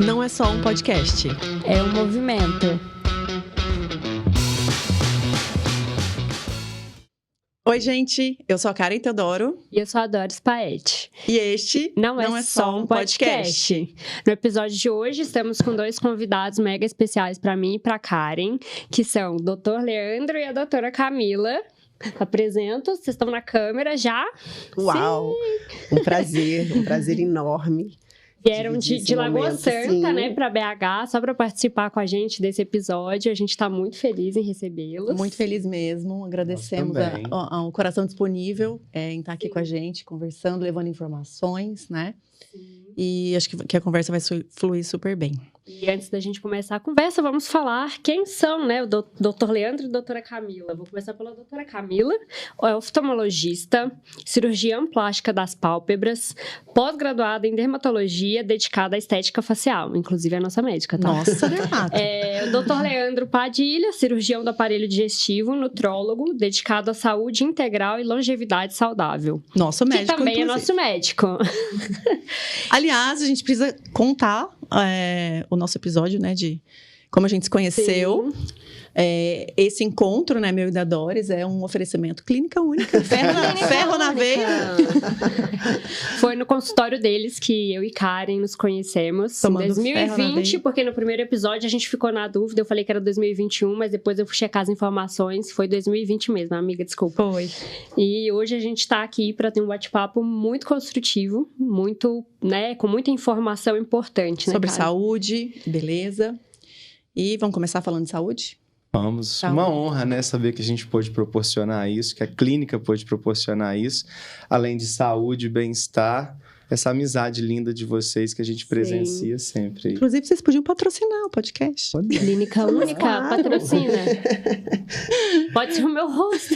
não é só um podcast. É um movimento. Oi, gente. Eu sou a Karen Teodoro. E eu sou a Doris Paete. E este não é só um podcast. No episódio de hoje, estamos com dois convidados mega especiais para mim e para Karen, que são o Dr. Leandro e a doutora Camila. Apresento, vocês estão na câmera já? Uau! Sim. Um prazer enorme. Vieram de Lagoa Santa, sim, né, para BH, só para participar com a gente desse episódio. A gente está muito feliz em recebê-los. Muito feliz mesmo. Agradecemos ao coração disponível em estar aqui com a gente, conversando, levando informações, né? Sim. E acho que a conversa vai fluir super bem. E antes da gente começar a conversa, vamos falar quem são, né? O Dr. Leandro e a doutora Camila. Vou começar pela doutora Camila, é oftalmologista, cirurgiã plástica das pálpebras, pós-graduada em dermatologia, dedicada à estética facial. Inclusive, é a nossa médica, tá? Nossa, dermato. O doutor Leandro Padilha, cirurgião do aparelho digestivo, nutrólogo, dedicado à saúde integral e longevidade saudável. Nosso médico, que também inclusive. É nosso médico. Aliás, a gente precisa contar o nosso episódio, né, de como a gente se conheceu. Esse encontro, né, meu e da Doris, é um oferecimento clínica única, ferro na veia. Foi no consultório deles que eu e Karen nos conhecemos. Tomando em 2020, porque no primeiro episódio a gente ficou na dúvida, eu falei que era 2021, mas depois eu fui checar as informações, foi 2020 mesmo, amiga, desculpa. Foi. E hoje a gente tá aqui para ter um bate-papo muito construtivo, muito, né, com muita informação importante, né, sobre Karen? Saúde, beleza. E vamos começar falando de saúde? Vamos. Saúde. Uma honra, né, saber que a gente pôde proporcionar isso, que a clínica pôde proporcionar isso, além de saúde e bem-estar, essa amizade linda de vocês que a gente presencia sempre. Inclusive, vocês podiam patrocinar o podcast. Clínica Única, claro. Patrocina. Pode ser o meu rosto.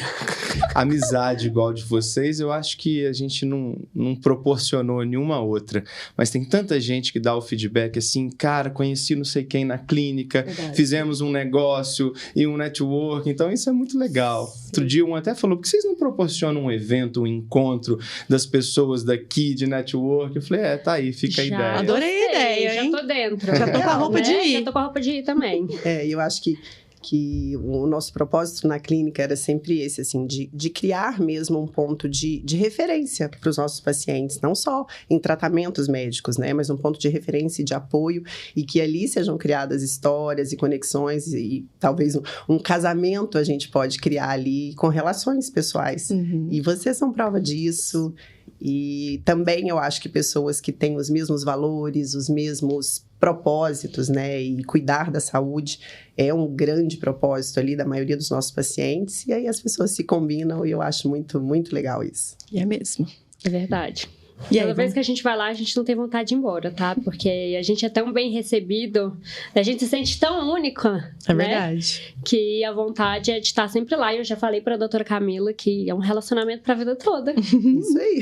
Amizade igual de vocês, eu acho que a gente não proporcionou nenhuma outra. Mas tem tanta gente que dá o feedback assim, cara, conheci não sei quem na clínica, verdade, fizemos um negócio e um network, então isso é muito legal. Sim. Outro dia um até falou, por que vocês não proporcionam um evento, um encontro das pessoas daqui de network? Eu falei, tá aí, fica a ideia. Adorei a ideia, hein? Já tô dentro. Já tô com a roupa de ir. Já tô com a roupa de ir também. Eu acho que o nosso propósito na clínica era sempre esse, assim, de criar mesmo um ponto de referência para os nossos pacientes, não só em tratamentos médicos, né, mas um ponto de referência e de apoio, e que ali sejam criadas histórias e conexões, e talvez um casamento a gente pode criar ali com relações pessoais. Uhum. E vocês são prova disso. E também eu acho que pessoas que têm os mesmos valores, os mesmos propósitos, né, e cuidar da saúde é um grande propósito ali da maioria dos nossos pacientes, e aí as pessoas se combinam e eu acho muito, muito legal isso. E é mesmo. É verdade. E toda vez que a gente vai lá, a gente não tem vontade de ir embora, tá? Porque a gente é tão bem recebido, a gente se sente tão única, é, né? Verdade. Que a vontade é de estar sempre lá. E eu já falei pra doutora Camila que é um relacionamento pra vida toda. Isso aí.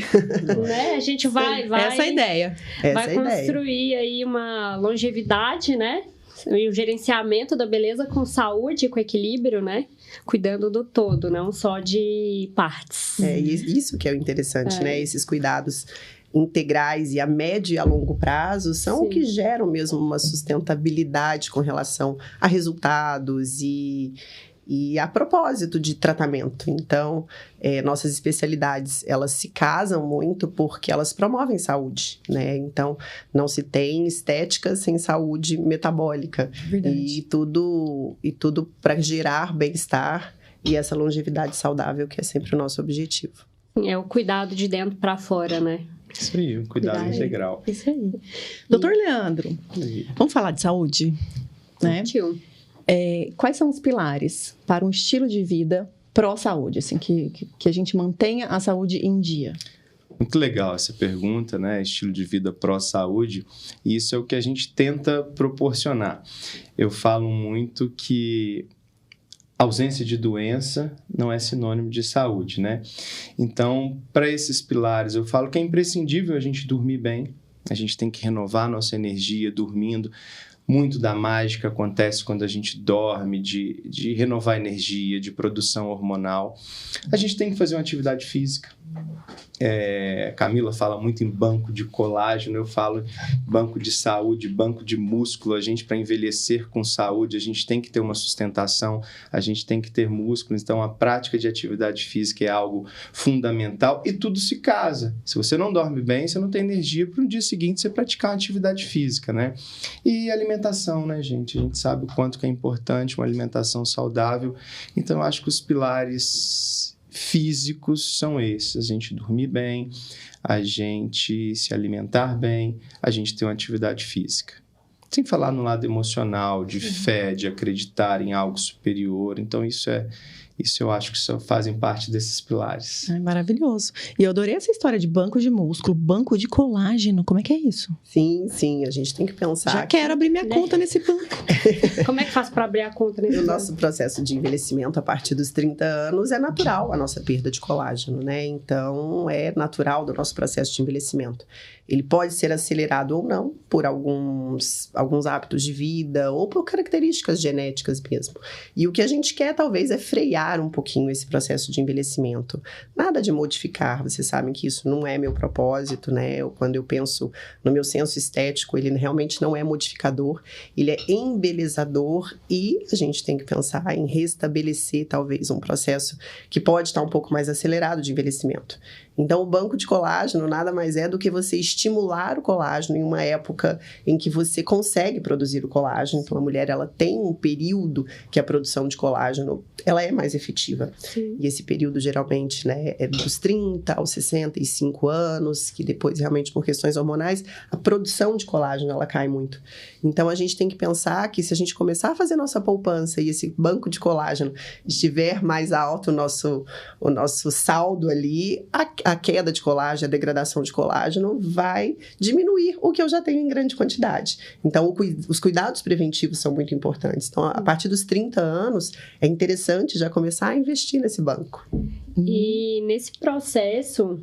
Né? A gente vai... Essa é a ideia. Vai construir aí uma longevidade, né? E o gerenciamento da beleza com saúde, com equilíbrio, né? Cuidando do todo, não só de partes. Isso que é o interessante, né? Esses cuidados integrais e a médio e a longo prazo são o que geram mesmo uma sustentabilidade com relação a resultados e a propósito de tratamento. Então, nossas especialidades, elas se casam muito porque elas promovem saúde, né? Então, não se tem estética sem saúde metabólica. Verdade. E tudo para gerar bem-estar e essa longevidade saudável, que é sempre o nosso objetivo. É o cuidado de dentro para fora, né? Isso aí, o cuidado integral. Isso aí. Doutor Leandro, vamos falar de saúde? Né? Quais são os pilares para um estilo de vida pró-saúde, assim, que a gente mantenha a saúde em dia? Muito legal essa pergunta, né? Estilo de vida pró-saúde. E isso é o que a gente tenta proporcionar. Eu falo muito que ausência de doença não é sinônimo de saúde, né? Então, para esses pilares, eu falo que é imprescindível a gente dormir bem. A gente tem que renovar nossa energia dormindo. Muito da mágica acontece quando a gente dorme, de renovar energia, de produção hormonal. A gente tem que fazer uma atividade física. Camila fala muito em banco de colágeno, eu falo banco de saúde, banco de músculo. A gente, para envelhecer com saúde, a gente tem que ter uma sustentação, a gente tem que ter músculos. Então, a prática de atividade física é algo fundamental e tudo se casa. Se você não dorme bem, você não tem energia para no dia seguinte você praticar uma atividade física, né? E alimentação, né, gente? A gente sabe o quanto que é importante uma alimentação saudável. Então, eu acho que os pilares físicos são esses: a gente dormir bem, a gente se alimentar bem, a gente ter uma atividade física. Sem falar no lado emocional, de fé, de acreditar em algo superior. Então, isso eu acho que só fazem parte desses pilares. É maravilhoso. E eu adorei essa história de banco de músculo, banco de colágeno. Como é que é isso? Sim, a gente tem que pensar. Já quero abrir minha conta nesse banco. Como é que faz para abrir a conta nesse banco? O nosso processo de envelhecimento a partir dos 30 anos é natural a nossa perda de colágeno, né? Então, é natural do nosso processo de envelhecimento. Ele pode ser acelerado ou não por alguns hábitos de vida ou por características genéticas mesmo. E o que a gente quer, talvez, é frear um pouquinho esse processo de envelhecimento. Nada de modificar, vocês sabem que isso não é meu propósito, né? Quando eu penso no meu senso estético, ele realmente não é modificador, ele é embelezador, e a gente tem que pensar em restabelecer, talvez, um processo que pode estar um pouco mais acelerado de envelhecimento. Então, o banco de colágeno nada mais é do que você estimular o colágeno em uma época em que você consegue produzir o colágeno. Então, a mulher, ela tem um período que a produção de colágeno, ela é mais efetiva. Sim. E esse período, geralmente, né, é dos 30 aos 65 anos, que depois, realmente, por questões hormonais, a produção de colágeno, ela cai muito. Então, a gente tem que pensar que se a gente começar a fazer nossa poupança e esse banco de colágeno estiver mais alto, o nosso saldo ali, a queda de colágeno, a degradação de colágeno vai diminuir o que eu já tenho em grande quantidade. Então, os cuidados preventivos são muito importantes. Então, a partir dos 30 anos, é interessante já começar a investir nesse banco. E nesse processo,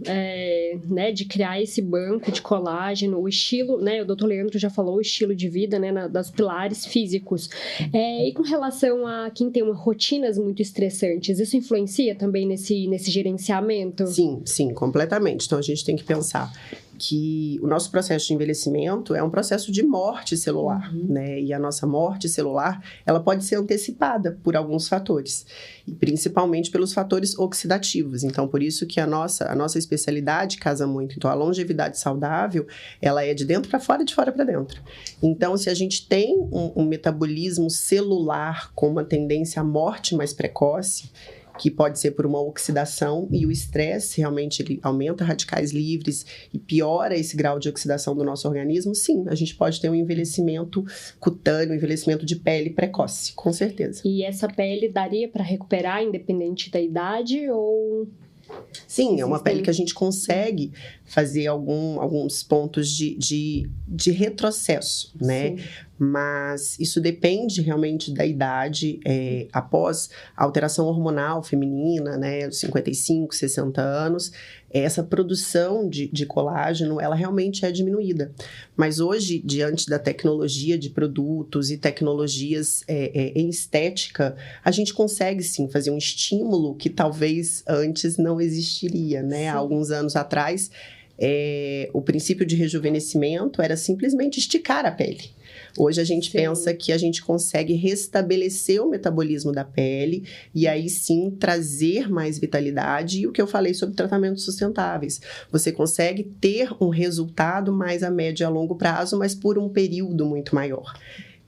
né, de criar esse banco de colágeno, o estilo, né, o Dr. Leandro já falou, o estilo de vida, né, das pilares físicos. E com relação a quem tem rotinas muito estressantes, isso influencia também nesse gerenciamento? Sim, completamente. Então, a gente tem que pensar que o nosso processo de envelhecimento é um processo de morte celular, né? E a nossa morte celular, ela pode ser antecipada por alguns fatores, e principalmente pelos fatores oxidativos. Então, por isso que a nossa especialidade casa muito. Então, a longevidade saudável, ela é de dentro para fora e de fora para dentro. Então, se a gente tem um metabolismo celular com uma tendência à morte mais precoce, que pode ser por uma oxidação, e o estresse realmente ele aumenta radicais livres e piora esse grau de oxidação do nosso organismo, sim, a gente pode ter um envelhecimento cutâneo, um envelhecimento de pele precoce, com certeza. E essa pele daria para recuperar independente da idade ou... Sim, é uma pele que a gente consegue fazer alguns pontos de retrocesso, né? Sim. Mas isso depende realmente da idade. Após a alteração hormonal feminina, né, dos 55, 60 anos, essa produção de colágeno, ela realmente é diminuída. Mas hoje, diante da tecnologia de produtos e tecnologias em estética, a gente consegue sim fazer um estímulo que talvez antes não existiria, né? Há alguns anos atrás, o princípio de rejuvenescimento era simplesmente esticar a pele. Hoje a gente pensa que a gente consegue restabelecer o metabolismo da pele e aí sim trazer mais vitalidade, e o que eu falei sobre tratamentos sustentáveis. Você consegue ter um resultado mais a médio e a longo prazo, mas por um período muito maior.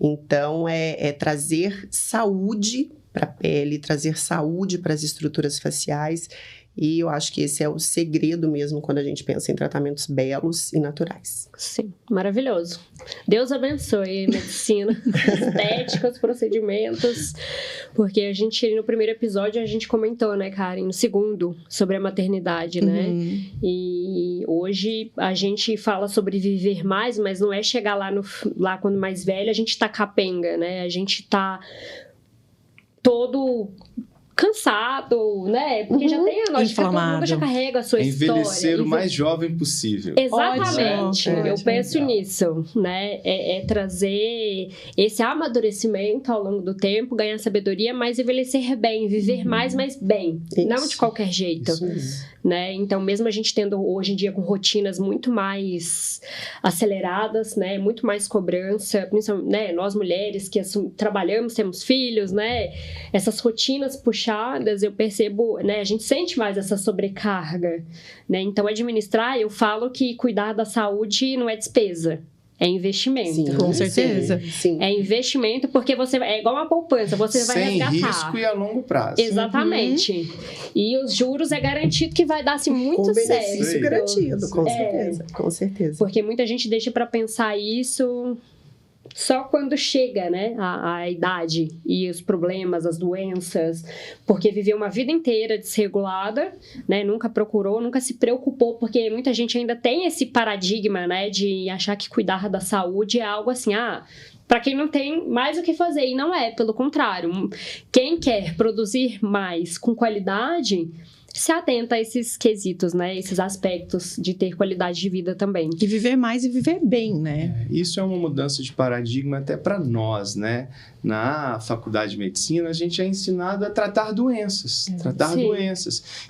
Então, é trazer saúde para a pele, trazer saúde para as estruturas faciais. E eu acho que esse é o segredo mesmo quando a gente pensa em tratamentos belos e naturais. Sim, maravilhoso. Deus abençoe a medicina, estética, os procedimentos. Porque a gente, no primeiro episódio, a gente comentou, né, Karen, no segundo, sobre a maternidade, né? E hoje a gente fala sobre viver mais, mas não é chegar lá quando mais velho, a gente tá capenga, né? A gente tá todo cansado, né? Porque já tem a nossa, todo mundo já carrega a sua história. Envelhecer o mais jovem possível. Exatamente. Ótimo. Eu penso nisso, né? É trazer esse amadurecimento ao longo do tempo, ganhar sabedoria, mas envelhecer bem, viver mais, mas bem. Isso. Não de qualquer jeito. Isso. Né? Então, mesmo a gente tendo hoje em dia com rotinas muito mais aceleradas, né? Muito mais cobrança, principalmente, né? Nós mulheres que trabalhamos, temos filhos, né? Essas rotinas puxadas, eu percebo, né? A gente sente mais essa sobrecarga, né? Então, administrar, eu falo que cuidar da saúde não é despesa. É investimento. Sim, Com certeza. Sim. É investimento porque você é igual uma poupança, você vai sem resgatar. risco e a longo prazo. Exatamente. E os juros é garantido que vai dar assim, muito Com certo. benefício garantido, com certeza. Com certeza. Porque muita gente deixa para pensar isso só quando chega, né, a idade e os problemas, as doenças, porque viveu uma vida inteira desregulada, né, nunca procurou, nunca se preocupou, porque muita gente ainda tem esse paradigma, né, de achar que cuidar da saúde é algo assim, para quem não tem mais o que fazer, e não é, pelo contrário. Quem quer produzir mais com qualidade se atenta a esses quesitos, né? Esses aspectos de ter qualidade de vida também. E viver mais e viver bem, né? Isso é uma mudança de paradigma até para nós, né? Na faculdade de medicina, a gente é ensinado a tratar doenças.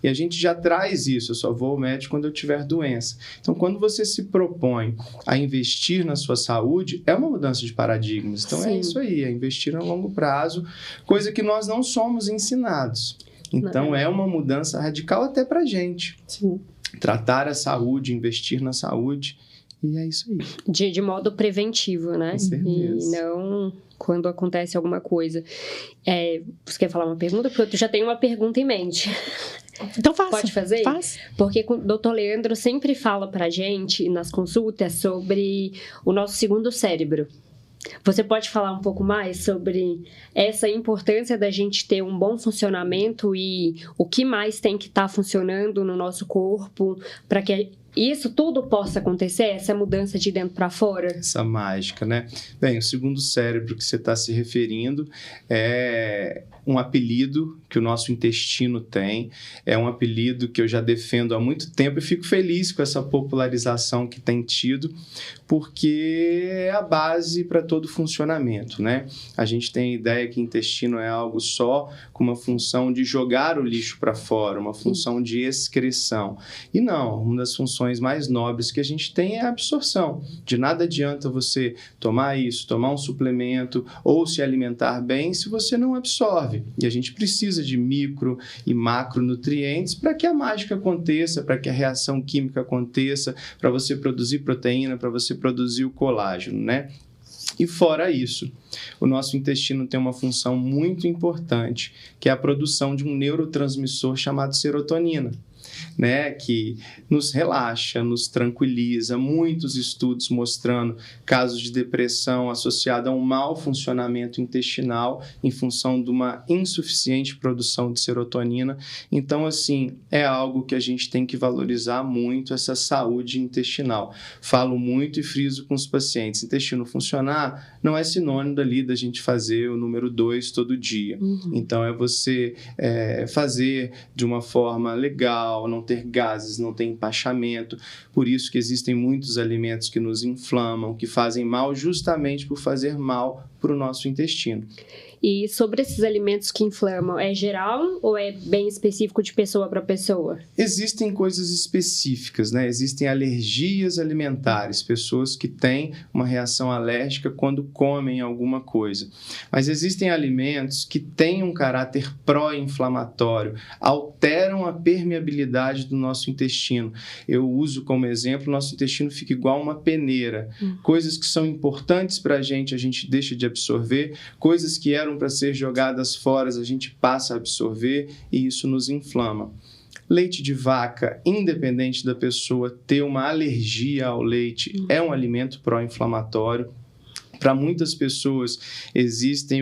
E a gente já traz isso. Eu só vou ao médico quando eu tiver doença. Então, quando você se propõe a investir na sua saúde, é uma mudança de paradigmas. Então, Sim. É isso aí, é investir a longo prazo, coisa que nós não somos ensinados. Então, é uma mudança radical até para a gente. Sim. Tratar a saúde, investir na saúde, e é isso aí. De modo preventivo, né? Com certeza. E não quando acontece alguma coisa. Você quer falar uma pergunta? Porque eu já tenho uma pergunta em mente. Então faça. Pode fazer? Faça. Porque o Dr. Leandro sempre fala pra gente, nas consultas, sobre o nosso segundo cérebro. Você pode falar um pouco mais sobre essa importância da gente ter um bom funcionamento e o que mais tem que estar funcionando no nosso corpo para que isso tudo possa acontecer, essa mudança de dentro para fora? Essa mágica, né? Bem, o segundo cérebro que você está se referindo é um apelido que o nosso intestino tem, é um apelido que eu já defendo há muito tempo e fico feliz com essa popularização que tem tido, porque é a base para todo funcionamento, né? A gente tem a ideia que intestino é algo só com uma função de jogar o lixo para fora, uma função de excreção. E não, uma das funções mais nobres que a gente tem é a absorção. De nada adianta você tomar isso, tomar um suplemento ou se alimentar bem se você não absorve. E a gente precisa de micro e macronutrientes para que a mágica aconteça, para que a reação química aconteça, para você produzir proteína, para você produzir o colágeno, né? E fora isso, o nosso intestino tem uma função muito importante, que é a produção de um neurotransmissor chamado serotonina, né, que nos relaxa, nos tranquiliza. Muitos estudos mostrando casos de depressão associados a um mau funcionamento intestinal em função de uma insuficiente produção de serotonina. Então, assim, é algo que a gente tem que valorizar muito, essa saúde intestinal. Falo muito e friso com os pacientes. Intestino funcionar não é sinônimo dali da gente fazer o número 2 todo dia. Então, é você fazer de uma forma legal, não ter gases, não ter empachamento. Por isso que existem muitos alimentos que nos inflamam, que fazem mal justamente por fazer mal para o nosso intestino. E sobre esses alimentos que inflamam, é geral ou é bem específico de pessoa para pessoa? Existem coisas específicas, né? Existem alergias alimentares, pessoas que têm uma reação alérgica quando comem alguma coisa. Mas existem alimentos que têm um caráter pró-inflamatório, alteram a permeabilidade do nosso intestino. Eu uso como exemplo, nosso intestino fica igual uma peneira. Coisas que são importantes para a gente deixa de absorver, coisas que eram para ser jogadas fora, a gente passa a absorver e isso nos inflama. Leite de vaca, independente da pessoa ter uma alergia ao leite, é um alimento pró-inflamatório. Para muitas pessoas existem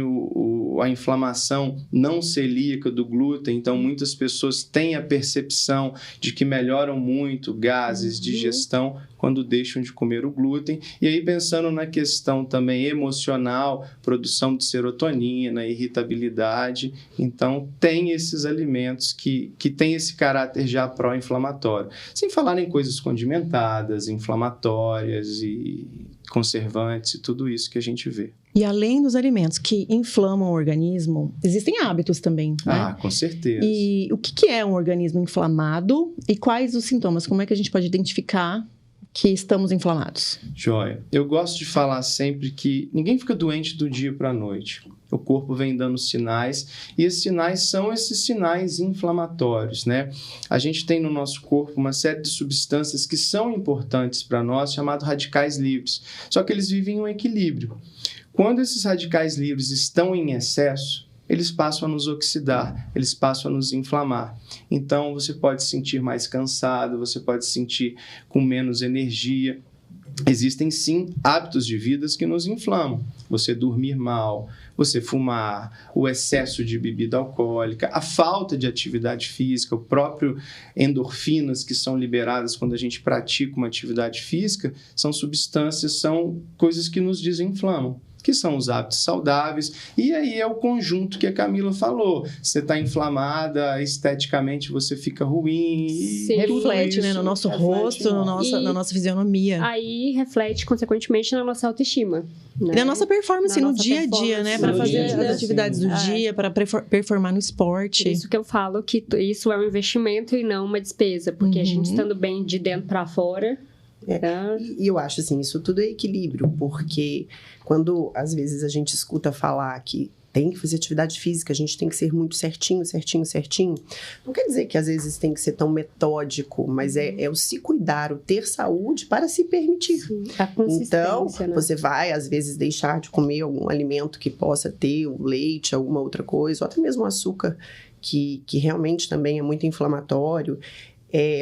a inflamação não celíaca do glúten, então muitas pessoas têm a percepção de que melhoram muito gases, digestão, quando deixam de comer o glúten. E aí, pensando na questão também emocional, produção de serotonina, irritabilidade, então tem esses alimentos que têm esse caráter já pró-inflamatório. Sem falar em coisas condimentadas, inflamatórias e conservantes e tudo isso que a gente vê. E além dos alimentos que inflamam o organismo, existem hábitos também, né? Ah, com certeza. E o que é um organismo inflamado e quais os sintomas? Como é que a gente pode identificar que estamos inflamados? Joia. Eu gosto de falar sempre que ninguém fica doente do dia para a noite. O corpo vem dando sinais e esses sinais são esses sinais inflamatórios, né? A gente tem no nosso corpo uma série de substâncias que são importantes para nós, chamados radicais livres. Só que eles vivem em um equilíbrio. Quando esses radicais livres estão em excesso, eles passam a nos oxidar, eles passam a nos inflamar. Então, você pode se sentir mais cansado, você pode se sentir com menos energia. Existem, sim, hábitos de vida que nos inflamam. Você dormir mal, você fumar, o excesso de bebida alcoólica, a falta de atividade física, o próprio endorfinas que são liberadas quando a gente pratica uma atividade física, são substâncias, são coisas que nos desinflamam, que são os hábitos saudáveis, e aí é o conjunto que a Camila falou. Você está inflamada, esteticamente você fica ruim. Sim, reflete, né, no nosso rosto, na nossa fisionomia. Aí reflete, consequentemente, na nossa autoestima. Né? E na nossa performance no dia a dia, né? Para fazer as atividades do dia, para performar no esporte. Por isso que eu falo que isso é um investimento e não uma despesa, porque a gente estando bem de dentro para fora... E eu acho assim, isso tudo é equilíbrio, porque quando às vezes a gente escuta falar que tem que fazer atividade física, a gente tem que ser muito certinho, não quer dizer que às vezes tem que ser tão metódico, mas é o se cuidar, o ter saúde para se permitir. Sim, a consistência, então, né? você vai às vezes deixar de comer algum alimento que possa ter o leite, alguma outra coisa, ou até mesmo o açúcar, que realmente também é muito inflamatório.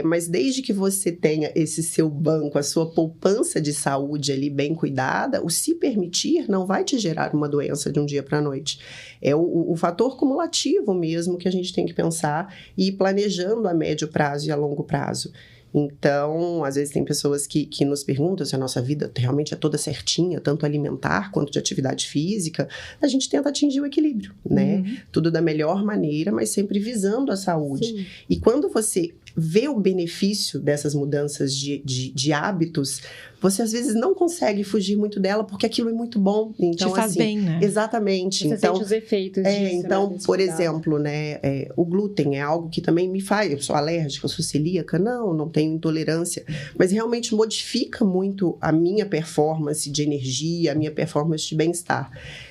Mas desde que você tenha esse seu banco, a sua poupança de saúde ali bem cuidada, o se permitir não vai te gerar uma doença de um dia para a noite. É o fator cumulativo mesmo que a gente tem que pensar e ir planejando a médio prazo e a longo prazo. Então, às vezes tem pessoas que nos perguntam se a nossa vida realmente é toda certinha, tanto alimentar quanto de atividade física. A gente tenta atingir o equilíbrio, né? Tudo da melhor maneira, mas sempre visando a saúde. Sim. E quando você vê o benefício dessas mudanças de hábitos, você às vezes não consegue fugir muito dela, porque aquilo é muito bom. Então, te faz bem, né? Exatamente. Você então, sente os efeitos disso, então, né? por exemplo, né, o glúten é algo que também me faz... Eu sou alérgica, eu sou celíaca? Não tenho intolerância. Mas realmente modifica muito a minha performance de energia, a minha performance de bem-estar.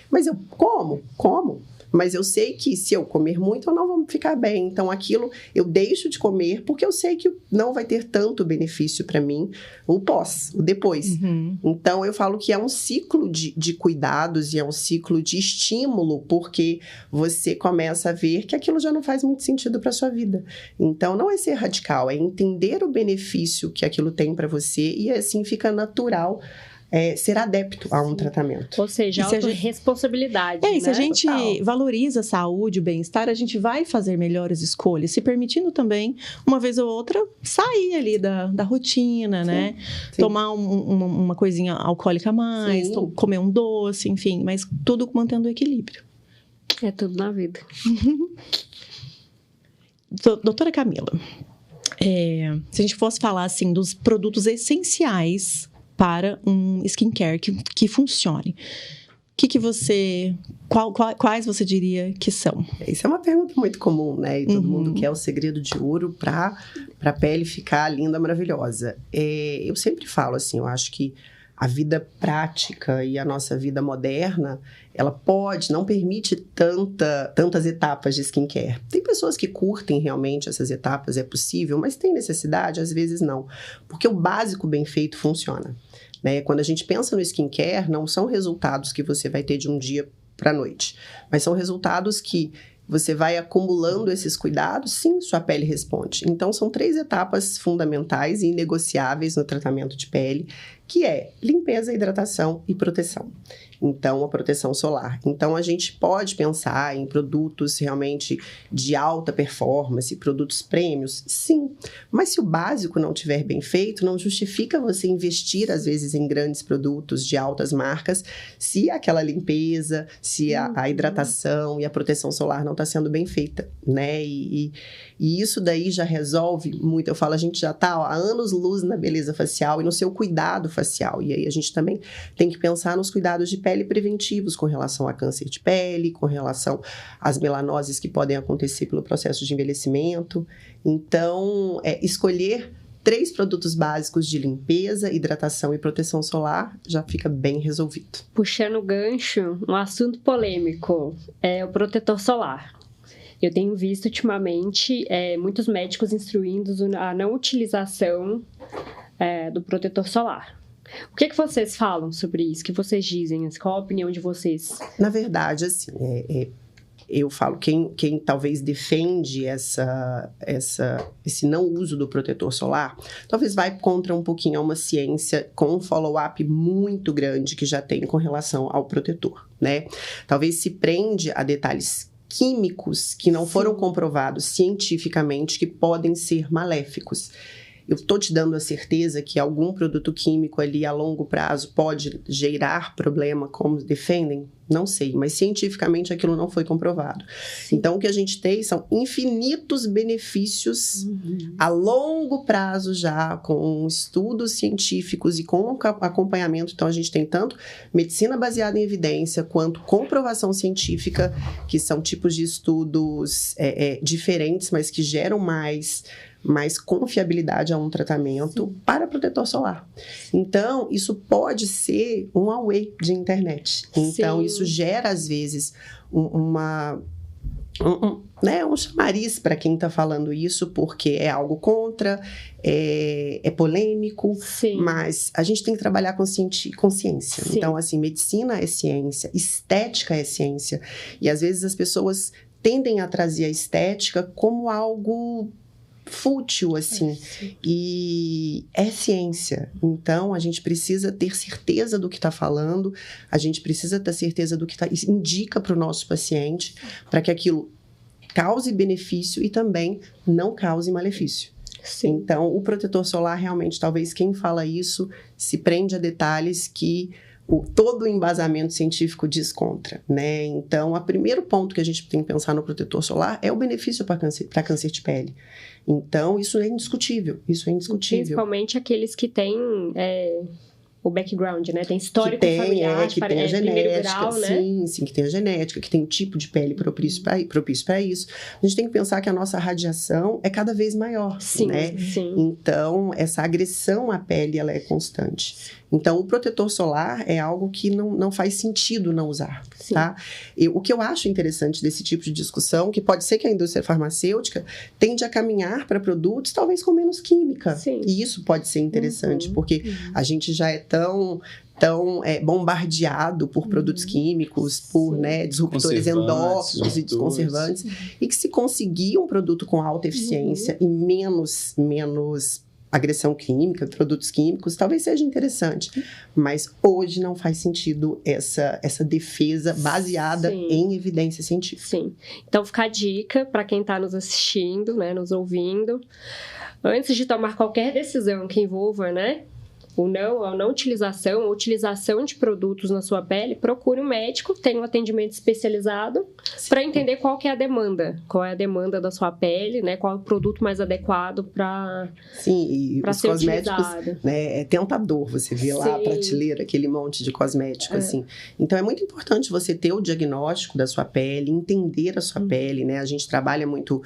Mas eu como. Mas eu sei que se eu comer muito, eu não vou ficar bem. Então, aquilo eu deixo de comer porque eu sei que não vai ter tanto benefício para mim o depois. Então, eu falo que é um ciclo de cuidados e é um ciclo de estímulo, porque você começa a ver que aquilo já não faz muito sentido para sua vida. Então, não é ser radical, é entender o benefício que aquilo tem para você e assim fica natural ser adepto a um tratamento. Ou seja, autorresponsabilidade. E se a gente Total. valoriza a saúde, o bem-estar, a gente vai fazer melhores escolhas, se permitindo também, uma vez ou outra, sair ali da rotina, né? Sim. Tomar uma coisinha alcoólica a mais, comer um doce, enfim, mas tudo mantendo o equilíbrio. É tudo na vida. Doutora Camila, se a gente fosse falar assim dos produtos essenciais para um skincare que funcione, quais você diria que são? Isso é uma pergunta muito comum, né? E todo mundo quer o segredo de ouro para a pele ficar linda, maravilhosa. Eu sempre falo assim, eu acho que a vida prática e a nossa vida moderna, ela não permite tantas etapas de skincare. Tem pessoas que curtem realmente essas etapas, é possível, mas tem necessidade? Às vezes não. Porque o básico bem feito funciona. Né? Quando a gente pensa no skincare, não são resultados que você vai ter de um dia para a noite, mas são resultados que você vai acumulando esses cuidados, sim, sua pele responde. Então, são 3 etapas fundamentais e inegociáveis no tratamento de pele, que é limpeza, hidratação e proteção. Então, a proteção solar. Então, a gente pode pensar em produtos realmente de alta performance, produtos prêmios, sim. Mas se o básico não estiver bem feito, não justifica você investir, às vezes, em grandes produtos de altas marcas, se aquela limpeza, se a hidratação e a proteção solar não está sendo bem feita, né? E isso daí já resolve muito. Eu falo, a gente já está há anos-luz na beleza facial e no seu cuidado facial. E aí, a gente também tem que pensar nos cuidados de pele preventivos com relação a câncer de pele, com relação às melanoses que podem acontecer pelo processo de envelhecimento. Então, escolher 3 produtos básicos de limpeza, hidratação e proteção solar já fica bem resolvido. Puxando o gancho, um assunto polêmico é o protetor solar. Eu tenho visto ultimamente muitos médicos instruindo a não utilização do protetor solar. O que vocês falam sobre isso? O que vocês dizem? Qual a opinião de vocês? Na verdade, assim, eu falo, quem talvez defende esse não uso do protetor solar, talvez vai contra um pouquinho a uma ciência com um follow-up muito grande que já tem com relação ao protetor, né? Talvez se prende a detalhes químicos que não foram comprovados cientificamente que podem ser maléficos. Eu estou te dando a certeza que algum produto químico ali a longo prazo pode gerar problema, como defendem? Não sei, mas cientificamente aquilo não foi comprovado. Sim. Então, o que a gente tem são infinitos benefícios a longo prazo já, com estudos científicos e com acompanhamento. Então, a gente tem tanto medicina baseada em evidência, quanto comprovação científica, que são tipos de estudos diferentes, mas que geram mais confiabilidade a um tratamento para protetor solar. Então, isso pode ser um Huawei de internet. Então, isso gera, às vezes, um chamariz para quem está falando isso, porque é algo contra, é polêmico, mas a gente tem que trabalhar com ciência. Sim. Então, assim, medicina é ciência, estética é ciência. E, às vezes, as pessoas tendem a trazer a estética como algo fútil, assim, e é ciência. Então, a gente precisa ter certeza do que está falando, a gente precisa ter certeza do que indica para o nosso paciente, para que aquilo cause benefício e também não cause malefício. Sim. Então, o protetor solar, realmente, talvez quem fala isso se prende a detalhes que todo o embasamento científico diz contra, né? Então, o primeiro ponto que a gente tem que pensar no protetor solar é o benefício para câncer de pele. Então, isso é indiscutível, Principalmente aqueles que têm o background, né? Tem histórico familiar, que tem a genética, grau, né? Sim, que tem a genética, que tem o tipo de pele propício para isso. A gente tem que pensar que a nossa radiação é cada vez maior, né? Sim. Então, essa agressão à pele, ela é constante. Então, o protetor solar é algo que não faz sentido não usar, tá? O que eu acho interessante desse tipo de discussão, que pode ser que a indústria farmacêutica tende a caminhar para produtos talvez com menos química. Sim. E isso pode ser interessante, porque a gente já é tão bombardeado por produtos químicos, por disruptores endócrinos e conservantes, e que se conseguir um produto com alta eficiência e menos agressão química, produtos químicos, talvez seja interessante. Mas hoje não faz sentido essa defesa baseada em evidência científica. Sim. Então, fica a dica para quem está nos assistindo, né, nos ouvindo. Antes de tomar qualquer decisão que envolva, né, a não utilização, ou utilização de produtos na sua pele, procure um médico, tenha um atendimento especializado para entender qual é a demanda da sua pele, né? Qual é o produto mais adequado para ser cosméticos, utilizado. Né, é tentador você ver lá a prateleira, aquele monte de cosmético, assim. Então, é muito importante você ter o diagnóstico da sua pele, entender a sua pele, né? A gente trabalha muito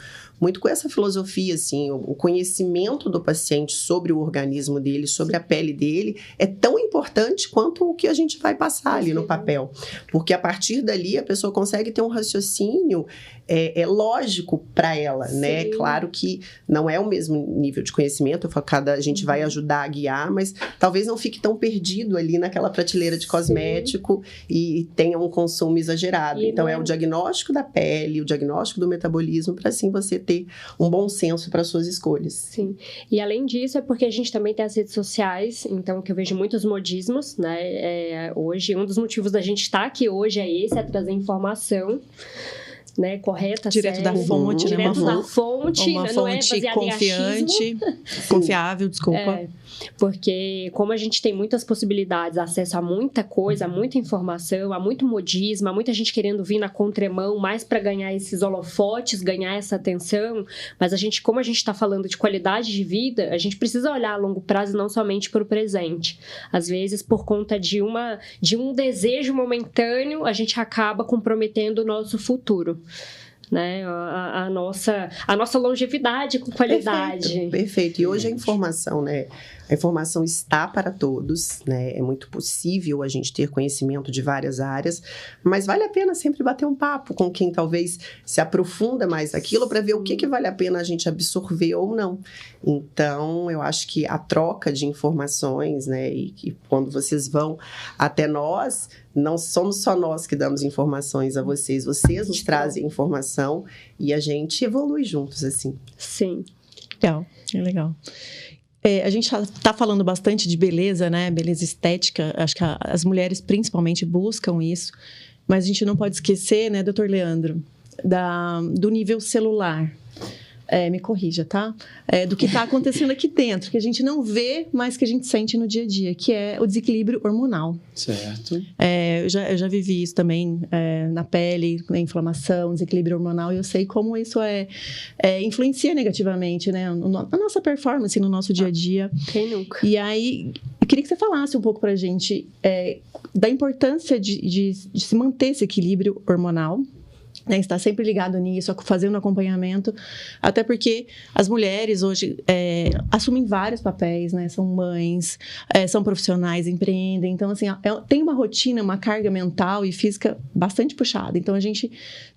com essa filosofia, assim, o conhecimento do paciente sobre o organismo dele, sobre a pele dele, é tão importante quanto o que a gente vai passar ali no papel. Porque a partir dali a pessoa consegue ter um raciocínio lógico para ela, né? Claro que não é o mesmo nível de conhecimento, a gente vai ajudar a guiar, mas talvez não fique tão perdido ali naquela prateleira de cosmético e tenha um consumo exagerado. Então, é o diagnóstico da pele, o diagnóstico do metabolismo, para assim você ter um bom senso para suas escolhas. Sim. E além disso, é porque a gente também tem as redes sociais mulheres, então que eu vejo muitos modismos, né? Hoje, um dos motivos da gente estar aqui hoje é trazer informação, né, correta, direto certa, da fonte, direto né? da fonte, uma não é fonte baseada em achismo. confiável, desculpa. Porque como a gente tem muitas possibilidades, acesso a muita coisa, a muita informação, a muito modismo, a muita gente querendo vir na contramão mais para ganhar esses holofotes, ganhar essa atenção, mas como a gente está falando de qualidade de vida, a gente precisa olhar a longo prazo e não somente para o presente. Às vezes, por conta de um desejo momentâneo, a gente acaba comprometendo o nosso futuro. Né? A nossa longevidade com qualidade. Perfeito. E hoje a informação, né? A informação está para todos, né? É muito possível a gente ter conhecimento de várias áreas, mas vale a pena sempre bater um papo com quem talvez se aprofunda mais naquilo para ver o que vale a pena a gente absorver ou não. Então, eu acho que a troca de informações, né? E que quando vocês vão até nós, não somos só nós que damos informações a vocês nos trazem informação e a gente evolui juntos, assim. Sim. Legal, é legal. A gente está falando bastante de beleza, né? Beleza estética. Acho que as mulheres principalmente buscam isso. Mas a gente não pode esquecer, né, doutor Leandro, do nível celular. Me corrija, tá? Do que está acontecendo aqui dentro, que a gente não vê, mas que a gente sente no dia a dia, que é o desequilíbrio hormonal. Certo. Eu já vivi isso também na pele, na inflamação, desequilíbrio hormonal, e eu sei como isso influencia negativamente, né? Na nossa performance, no nosso dia a dia. Quem nunca? E aí, eu queria que você falasse um pouco pra gente da importância de se manter esse equilíbrio hormonal, né, está sempre ligado nisso, fazendo acompanhamento, até porque as mulheres hoje assumem vários papéis, né? São mães, são profissionais, empreendem, então assim, tem uma rotina, uma carga mental e física bastante puxada, então a gente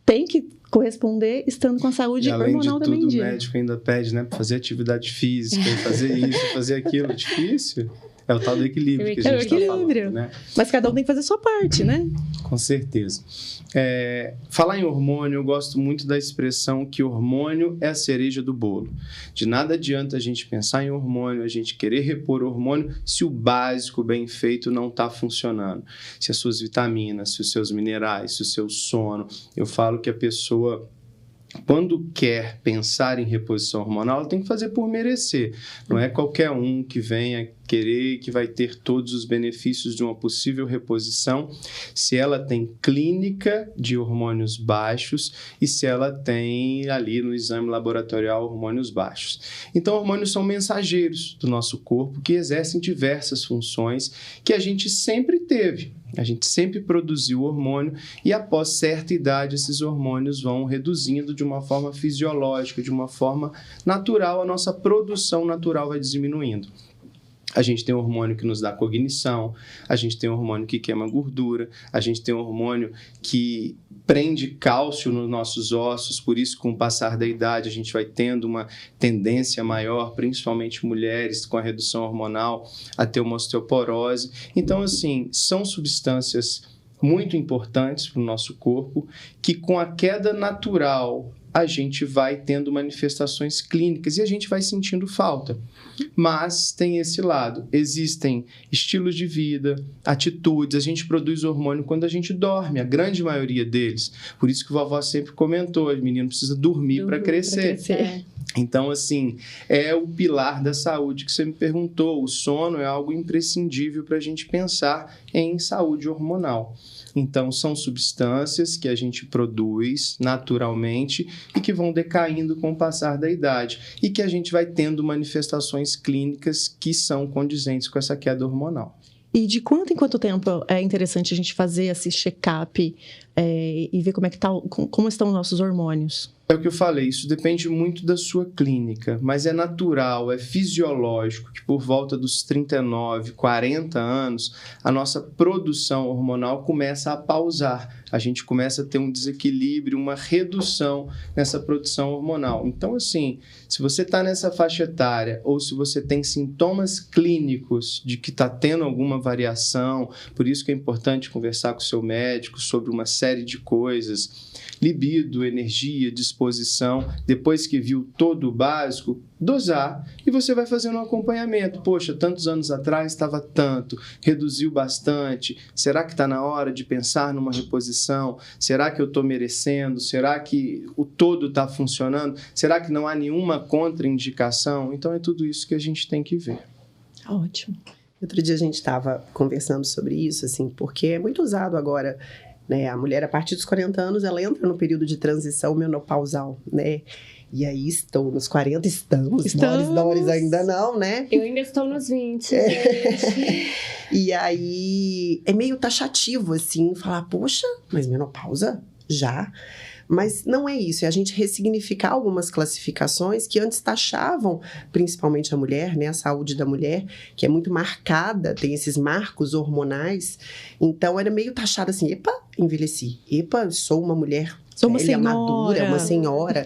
tem que corresponder estando com a saúde hormonal também em dia. Além de tudo, o médico ainda pede, né, para fazer atividade física, fazer isso, fazer aquilo, difícil. É o tal do equilíbrio que a gente está falando, né? Mas cada um tem que fazer a sua parte, né? Com certeza. Falar em hormônio, eu gosto muito da expressão que hormônio é a cereja do bolo. De nada adianta a gente pensar em hormônio, a gente querer repor hormônio se o básico bem feito não está funcionando. Se as suas vitaminas, se os seus minerais, se o seu sono. Eu falo que a pessoa, quando quer pensar em reposição hormonal, ela tem que fazer por merecer. Não é qualquer um que venha querer que vai ter todos os benefícios de uma possível reposição se ela tem clínica de hormônios baixos e se ela tem ali no exame laboratorial hormônios baixos. Então, hormônios são mensageiros do nosso corpo que exercem diversas funções que a gente sempre teve. A gente sempre produziu hormônio e após certa idade esses hormônios vão reduzindo de uma forma fisiológica, de uma forma natural, a nossa produção natural vai diminuindo. A gente tem um hormônio que nos dá cognição, a gente tem um hormônio que queima gordura, a gente tem um hormônio que prende cálcio nos nossos ossos, por isso, com o passar da idade, a gente vai tendo uma tendência maior, principalmente mulheres com a redução hormonal, a ter uma osteoporose. Então, assim, são substâncias muito importantes para o nosso corpo, que com a queda natural a gente vai tendo manifestações clínicas e a gente vai sentindo falta. Mas tem esse lado, existem estilos de vida, atitudes, a gente produz hormônio quando a gente dorme, a grande maioria deles. Por isso que a vovó sempre comentou, o menino precisa dormir para crescer. Então, assim, é o pilar da saúde que você me perguntou. O sono é algo imprescindível para a gente pensar em saúde hormonal. Então, são substâncias que a gente produz naturalmente e que vão decaindo com o passar da idade e que a gente vai tendo manifestações clínicas que são condizentes com essa queda hormonal. E de quanto em quanto tempo é interessante a gente fazer esse check-up e ver como estão os nossos hormônios? É o que eu falei, isso depende muito da sua clínica, mas é natural, é fisiológico que por volta dos 39, 40 anos, a nossa produção hormonal começa a pausar. A gente começa a ter um desequilíbrio, uma redução nessa produção hormonal. Então, assim, se você está nessa faixa etária ou se você tem sintomas clínicos de que está tendo alguma variação, por isso que é importante conversar com o seu médico sobre uma série de coisas, libido, energia, disposição, disposição, depois que viu todo o básico, dosar, e você vai fazendo um acompanhamento. Poxa, tantos anos atrás estava tanto, reduziu bastante, será que está na hora de pensar numa reposição? Será que eu estou merecendo? Será que o todo está funcionando? Será que não há nenhuma contraindicação? Então é tudo isso que a gente tem que ver. Ótimo. Outro dia a gente estava conversando sobre isso, assim, porque é muito usado agora, né? A mulher, a partir dos 40 anos, ela entra no período de transição menopausal, né? E aí, estou nos 40, estamos. Doris ainda não, né? Eu ainda estou nos 20, E aí, é meio taxativo, assim, falar, poxa, mas menopausa? Já? Mas não é isso, é a gente ressignificar algumas classificações que antes taxavam, principalmente a mulher, né? A saúde da mulher, que é muito marcada, tem esses marcos hormonais. Então, era meio taxado assim, epa, envelheci. Epa, sou uma mulher Sou uma velha, senhora. madura, uma senhora.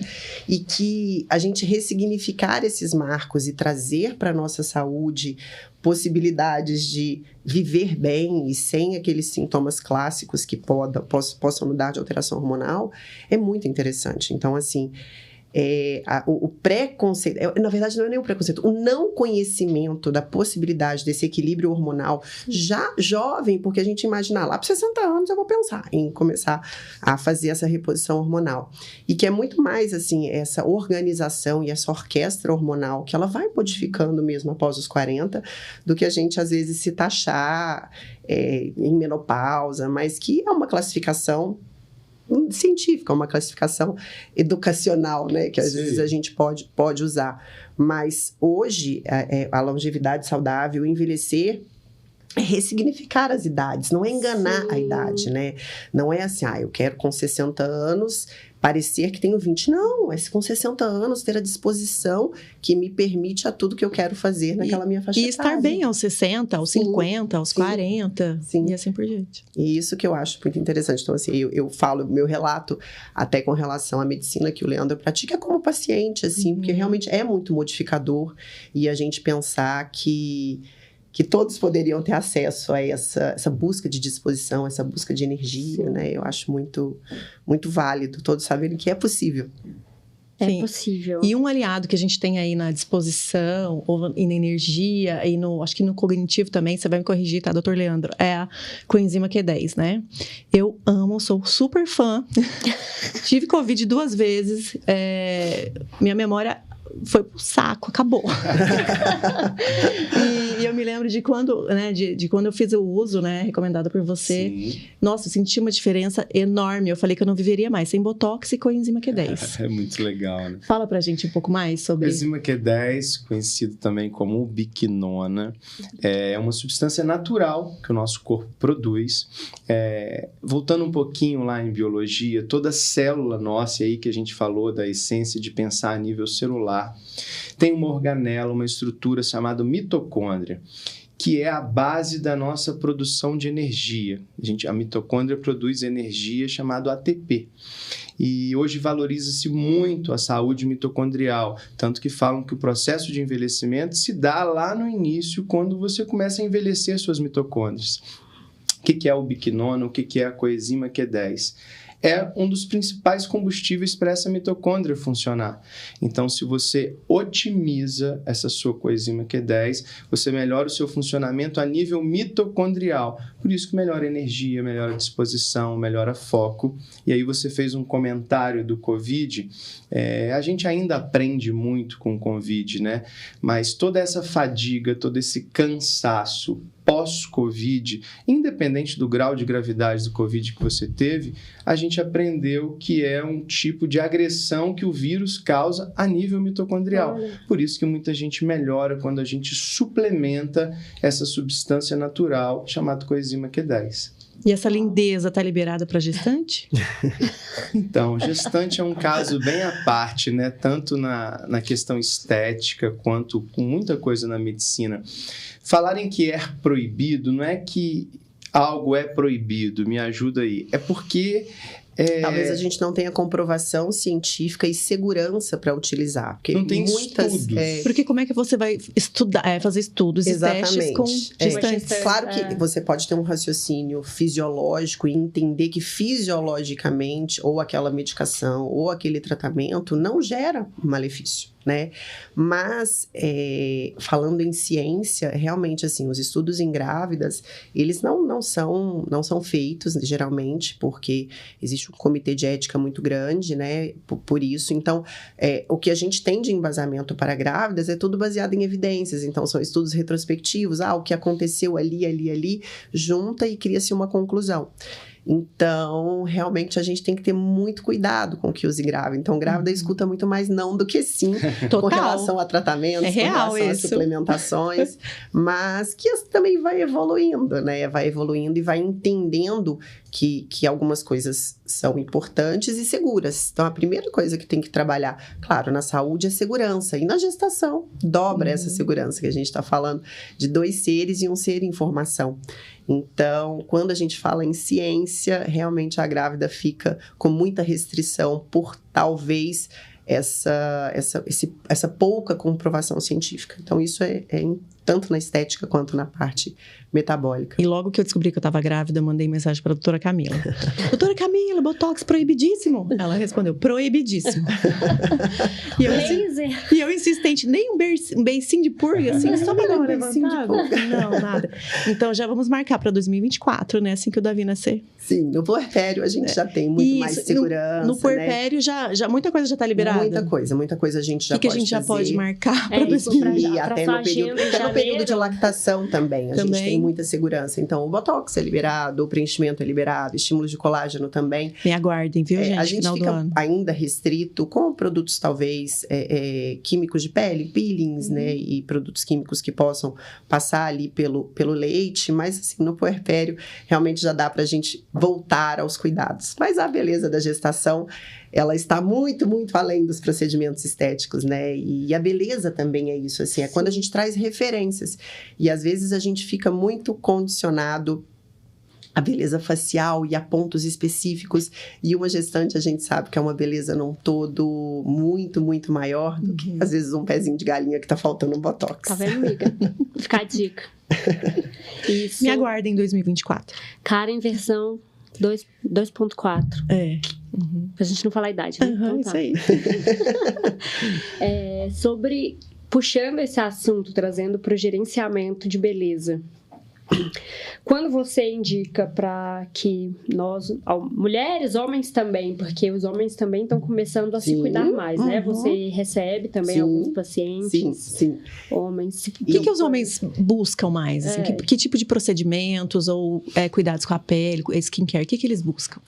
E que a gente ressignificar esses marcos e trazer para a nossa saúde possibilidades de viver bem e sem aqueles sintomas clássicos que possam mudar de alteração hormonal, é muito interessante. Então, assim, o preconceito, na verdade não é nem o preconceito, o não conhecimento da possibilidade desse equilíbrio hormonal já jovem, porque a gente imagina lá para 60 anos eu vou pensar em começar a fazer essa reposição hormonal, e que é muito mais assim, essa organização e essa orquestra hormonal que ela vai modificando mesmo após os 40, do que a gente às vezes se taxar em menopausa, mas que é uma classificação científica, uma classificação educacional, né, que às vezes a gente pode usar. Mas hoje, a longevidade saudável, envelhecer, é ressignificar as idades, não é enganar a idade, né? Não é assim, eu quero com 60 anos parecer que tenho 20. Não, é com 60 anos ter a disposição que me permite a tudo que eu quero fazer naquela minha faixa etária. E estar bem aos 60, aos 50, aos 40, e assim por diante. E isso que eu acho muito interessante. Então, assim, eu falo, meu relato até com relação à medicina que o Leandro pratica como paciente, assim, porque realmente é muito modificador, e a gente pensar que todos poderiam ter acesso a essa busca de disposição, essa busca de energia, né? Eu acho muito, muito válido todos saberem que é possível. É possível. E um aliado que a gente tem aí na disposição, ou e na energia, e acho que no cognitivo também, você vai me corrigir, tá, doutor Leandro? É a coenzima Q10, né? Eu amo, sou super fã. Tive Covid 2 vezes. Minha memória foi pro saco, acabou. E eu me lembro de quando, né, de quando eu fiz o uso, né, recomendado por você. Sim. Nossa, eu senti uma diferença enorme. Eu falei que eu não viveria mais sem Botox e coenzima Q10. É muito legal, né? Fala pra gente um pouco mais sobre... Coenzima Q10, conhecido também como ubiquinona, é uma substância natural que o nosso corpo produz. Voltando um pouquinho lá em biologia, toda célula nossa aí que a gente falou da essência de pensar a nível celular, tem uma organela, uma estrutura chamada mitocôndria, que é a base da nossa produção de energia. A mitocôndria produz energia chamada ATP. E hoje valoriza-se muito a saúde mitocondrial, tanto que falam que o processo de envelhecimento se dá lá no início, quando você começa a envelhecer suas mitocôndrias. O que é a ubiquinona? O que é a coenzima Q10? É um dos principais combustíveis para essa mitocôndria funcionar. Então, se você otimiza essa sua coenzima Q10, você melhora o seu funcionamento a nível mitocondrial. Por isso que melhora a energia, melhora a disposição, melhora foco. E aí você fez um comentário do Covid. A gente ainda aprende muito com o Covid, né? Mas toda essa fadiga, todo esse cansaço pós-Covid, independente do grau de gravidade do Covid que você teve, a gente aprendeu que é um tipo de agressão que o vírus causa a nível mitocondrial. Por isso que muita gente melhora quando a gente suplementa essa substância natural chamada coenzima Q10. E essa lindeza está liberada para gestante? Então, gestante é um caso bem à parte, né? Tanto na questão estética, quanto com muita coisa na medicina. Falarem que é proibido, não é que algo é proibido, me ajuda aí. É porque Talvez a gente não tenha comprovação científica e segurança para utilizar. Porque não tem estudos. Porque como é que você vai estudar, fazer estudos e testes com gestantes? Claro que você pode ter um raciocínio fisiológico e entender que fisiologicamente ou aquela medicação ou aquele tratamento não gera malefício, né? Mas, falando em ciência, realmente, assim, os estudos em grávidas, eles não são feitos, geralmente, porque existe um comitê de ética muito grande, né? Por isso. Então, o que a gente tem de embasamento para grávidas é tudo baseado em evidências. Então, são estudos retrospectivos. O que aconteceu ali, junta e cria-se uma conclusão. Então, realmente, a gente tem que ter muito cuidado com o que use grávida. Então, grávida escuta muito mais não do que sim. Total. Com relação a tratamentos, com relação a suplementações. Mas que também vai evoluindo, né? Vai evoluindo e vai entendendo que algumas coisas são importantes e seguras. Então, a primeira coisa que tem que trabalhar, claro, na saúde é segurança. E na gestação, dobra essa segurança que a gente está falando de 2 seres e um ser em formação. Então, quando a gente fala em ciência, realmente a grávida fica com muita restrição por talvez essa pouca comprovação científica. Então, isso é tanto na estética quanto na parte metabólica. E logo que eu descobri que eu estava grávida, eu mandei mensagem para a doutora Camila. Doutora Camila, botox proibidíssimo. Ela respondeu, proibidíssimo. E eu insistente, nem um beicinho de purga, assim, só para dar uma levantada. Não, nada. Então, já vamos marcar para 2024, né? Assim que o Davi nascer. Sim, no puerpério a gente já tem muito mais segurança, no puerpério, né? já muita coisa já está liberada. Muita coisa a gente já pode fazer. O que a gente já pode marcar para 2024? E até no período de lactação também. A gente tem muita segurança. Então, o botox é liberado, o preenchimento é liberado, estímulos de colágeno também. Me aguardem, viu, gente? A gente fica ainda restrito com produtos, talvez, químicos de pele, peelings, né? E produtos químicos que possam passar ali pelo leite. Mas, assim, no puerpério, realmente já dá pra gente voltar aos cuidados. Mas a beleza da gestação, ela está muito, muito além dos procedimentos estéticos, né? E a beleza também é isso, assim, é quando a gente traz referências. E às vezes a gente fica muito condicionado à beleza facial e a pontos específicos. E uma gestante, a gente sabe que é uma beleza num todo muito, muito maior do que, às vezes, um pezinho de galinha que tá faltando um botox. Tá vendo, amiga? Fica a dica. Isso. Me aguardem em 2024. Karen versão 2.4. Pra gente não falar a idade, né? Então, isso aí. Puxando esse assunto, trazendo para o gerenciamento de beleza. Quando você indica para que nós, mulheres, homens também, porque os homens também estão começando a se cuidar mais, né? Você recebe também alguns pacientes, homens. O que os homens buscam mais? Assim? Que tipo de procedimentos ou cuidados com a pele, skincare, o que eles buscam?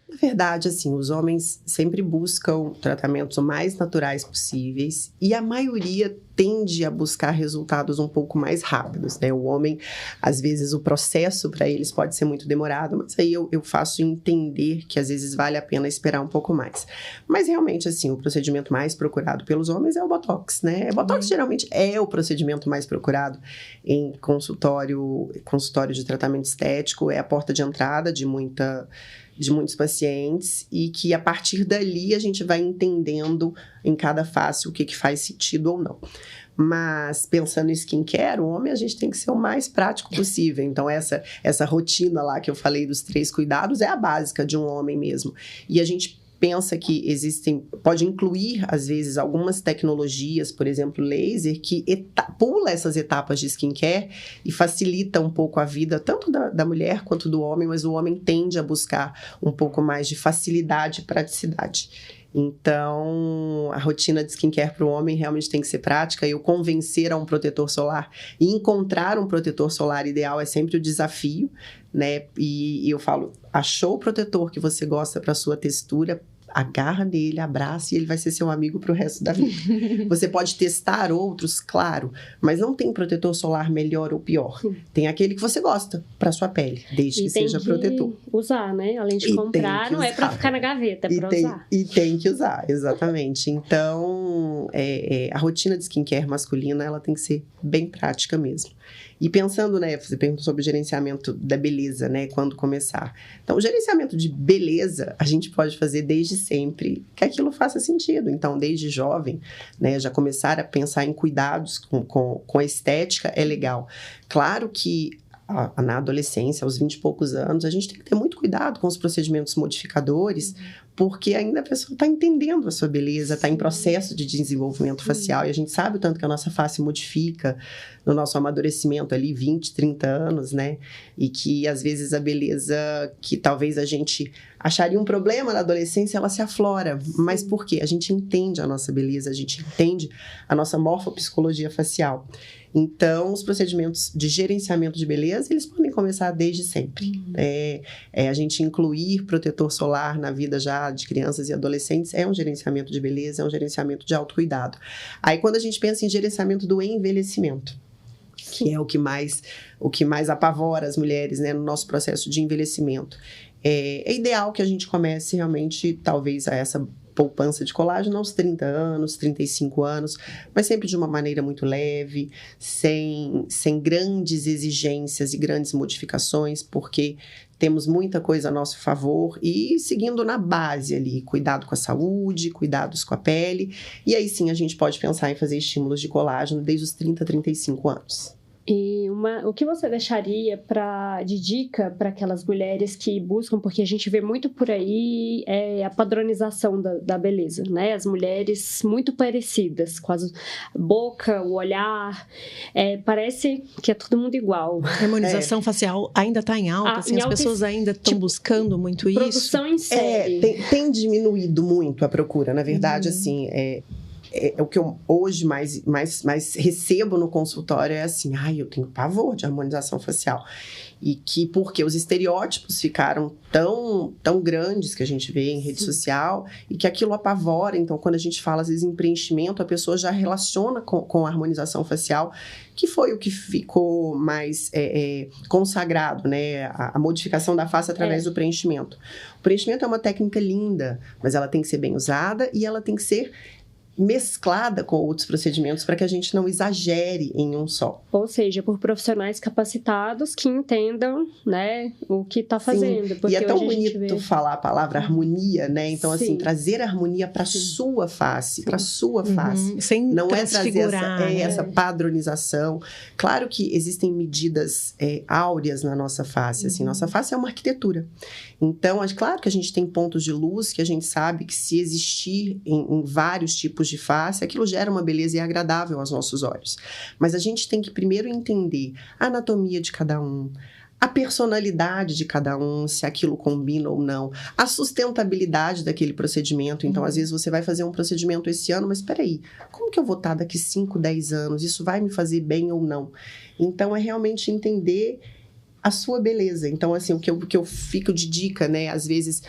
Na verdade, assim, os homens sempre buscam tratamentos o mais naturais possíveis e a maioria tende a buscar resultados um pouco mais rápidos, né? O homem, às vezes, o processo para eles pode ser muito demorado, mas aí eu faço entender que, às vezes, vale a pena esperar um pouco mais. Mas, realmente, assim, o procedimento mais procurado pelos homens é o Botox, né? Botox, geralmente, é o procedimento mais procurado em consultório de tratamento estético, é a porta de entrada de muitos pacientes e que a partir dali a gente vai entendendo em cada face o que faz sentido ou não. Mas pensando em skincare, o homem a gente tem que ser o mais prático possível. Então essa rotina lá que eu falei dos 3 cuidados é a básica de um homem mesmo. E a gente pensa que pode incluir, às vezes, algumas tecnologias, por exemplo, laser, que pula essas etapas de skincare e facilita um pouco a vida, tanto da mulher quanto do homem, mas o homem tende a buscar um pouco mais de facilidade e praticidade. Então, a rotina de skincare para o homem realmente tem que ser prática e o convencer a um protetor solar e encontrar um protetor solar ideal é sempre o desafio, né? E eu falo, achou o protetor que você gosta para sua textura, agarra nele, abraça e ele vai ser seu amigo pro resto da vida. Você pode testar outros, claro, mas não tem protetor solar melhor ou pior. Tem aquele que você gosta para sua pele, desde que seja protetor. Usar, né? Além de comprar, não é para ficar na gaveta, é para usar. E tem que usar, exatamente. Então, a rotina de skincare masculina, ela tem que ser bem prática mesmo. E pensando, né, você perguntou sobre o gerenciamento da beleza, né, quando começar. Então, o gerenciamento de beleza, a gente pode fazer desde sempre que aquilo faça sentido. Então, desde jovem, né, já começar a pensar em cuidados com a estética é legal. Claro que na adolescência, aos 20 e poucos anos, a gente tem que ter muito cuidado com os procedimentos modificadores, porque ainda a pessoa está entendendo a sua beleza, está em processo de desenvolvimento facial, e a gente sabe o tanto que a nossa face modifica no nosso amadurecimento ali, 20, 30 anos, né? E que, às vezes, a beleza que talvez a gente acharia um problema na adolescência, ela se aflora. Mas por quê? A gente entende a nossa beleza, a gente entende a nossa morfopsicologia facial. Então, os procedimentos de gerenciamento de beleza, eles podem começar desde sempre. A gente incluir protetor solar na vida já de crianças e adolescentes é um gerenciamento de beleza, é um gerenciamento de autocuidado. Aí, quando a gente pensa em gerenciamento do envelhecimento, que é o que mais apavora as mulheres, né, no nosso processo de envelhecimento, é ideal que a gente comece realmente, talvez, a essa poupança de colágeno aos 30 anos, 35 anos, mas sempre de uma maneira muito leve, sem grandes exigências e grandes modificações, porque temos muita coisa a nosso favor e seguindo na base ali, cuidado com a saúde, cuidados com a pele, e aí sim a gente pode pensar em fazer estímulos de colágeno desde os 30 a 35 anos. E o que você deixaria de dica para aquelas mulheres que buscam, porque a gente vê muito por aí a padronização da beleza, né? As mulheres muito parecidas, com a boca, o olhar, parece que é todo mundo igual. A harmonização facial ainda está em alta, assim, as pessoas ainda estão buscando muito isso. Produção em série. Tem diminuído muito a procura, na verdade, assim, o que eu hoje mais recebo no consultório é assim, eu tenho pavor de harmonização facial. E porque os estereótipos ficaram tão grandes que a gente vê em rede social e que aquilo apavora. Então, quando a gente fala, às vezes, em preenchimento, a pessoa já relaciona com a harmonização facial, que foi o que ficou mais consagrado, né? A modificação da face através do preenchimento. O preenchimento é uma técnica linda, mas ela tem que ser bem usada e ela tem que ser mesclada com outros procedimentos para que a gente não exagere em um só. Ou seja, por profissionais capacitados que entendam, né, o que está fazendo. Porque e é tão bonito falar a palavra harmonia, né? Então, assim, trazer harmonia para a sua face, para a sua face. Sem não é trazer essa padronização. Claro que existem medidas áureas na nossa face, assim, nossa face é uma arquitetura. Então, claro que a gente tem pontos de luz que a gente sabe que se existir em vários tipos de face, aquilo gera uma beleza e é agradável aos nossos olhos. Mas a gente tem que primeiro entender a anatomia de cada um, a personalidade de cada um, se aquilo combina ou não, a sustentabilidade daquele procedimento. Então, às vezes, você vai fazer um procedimento esse ano, mas espera aí, como que eu vou estar daqui 5, 10 anos? Isso vai me fazer bem ou não? Então, é realmente entender a sua beleza. Então, assim, o que eu fico de dica, né, às vezes,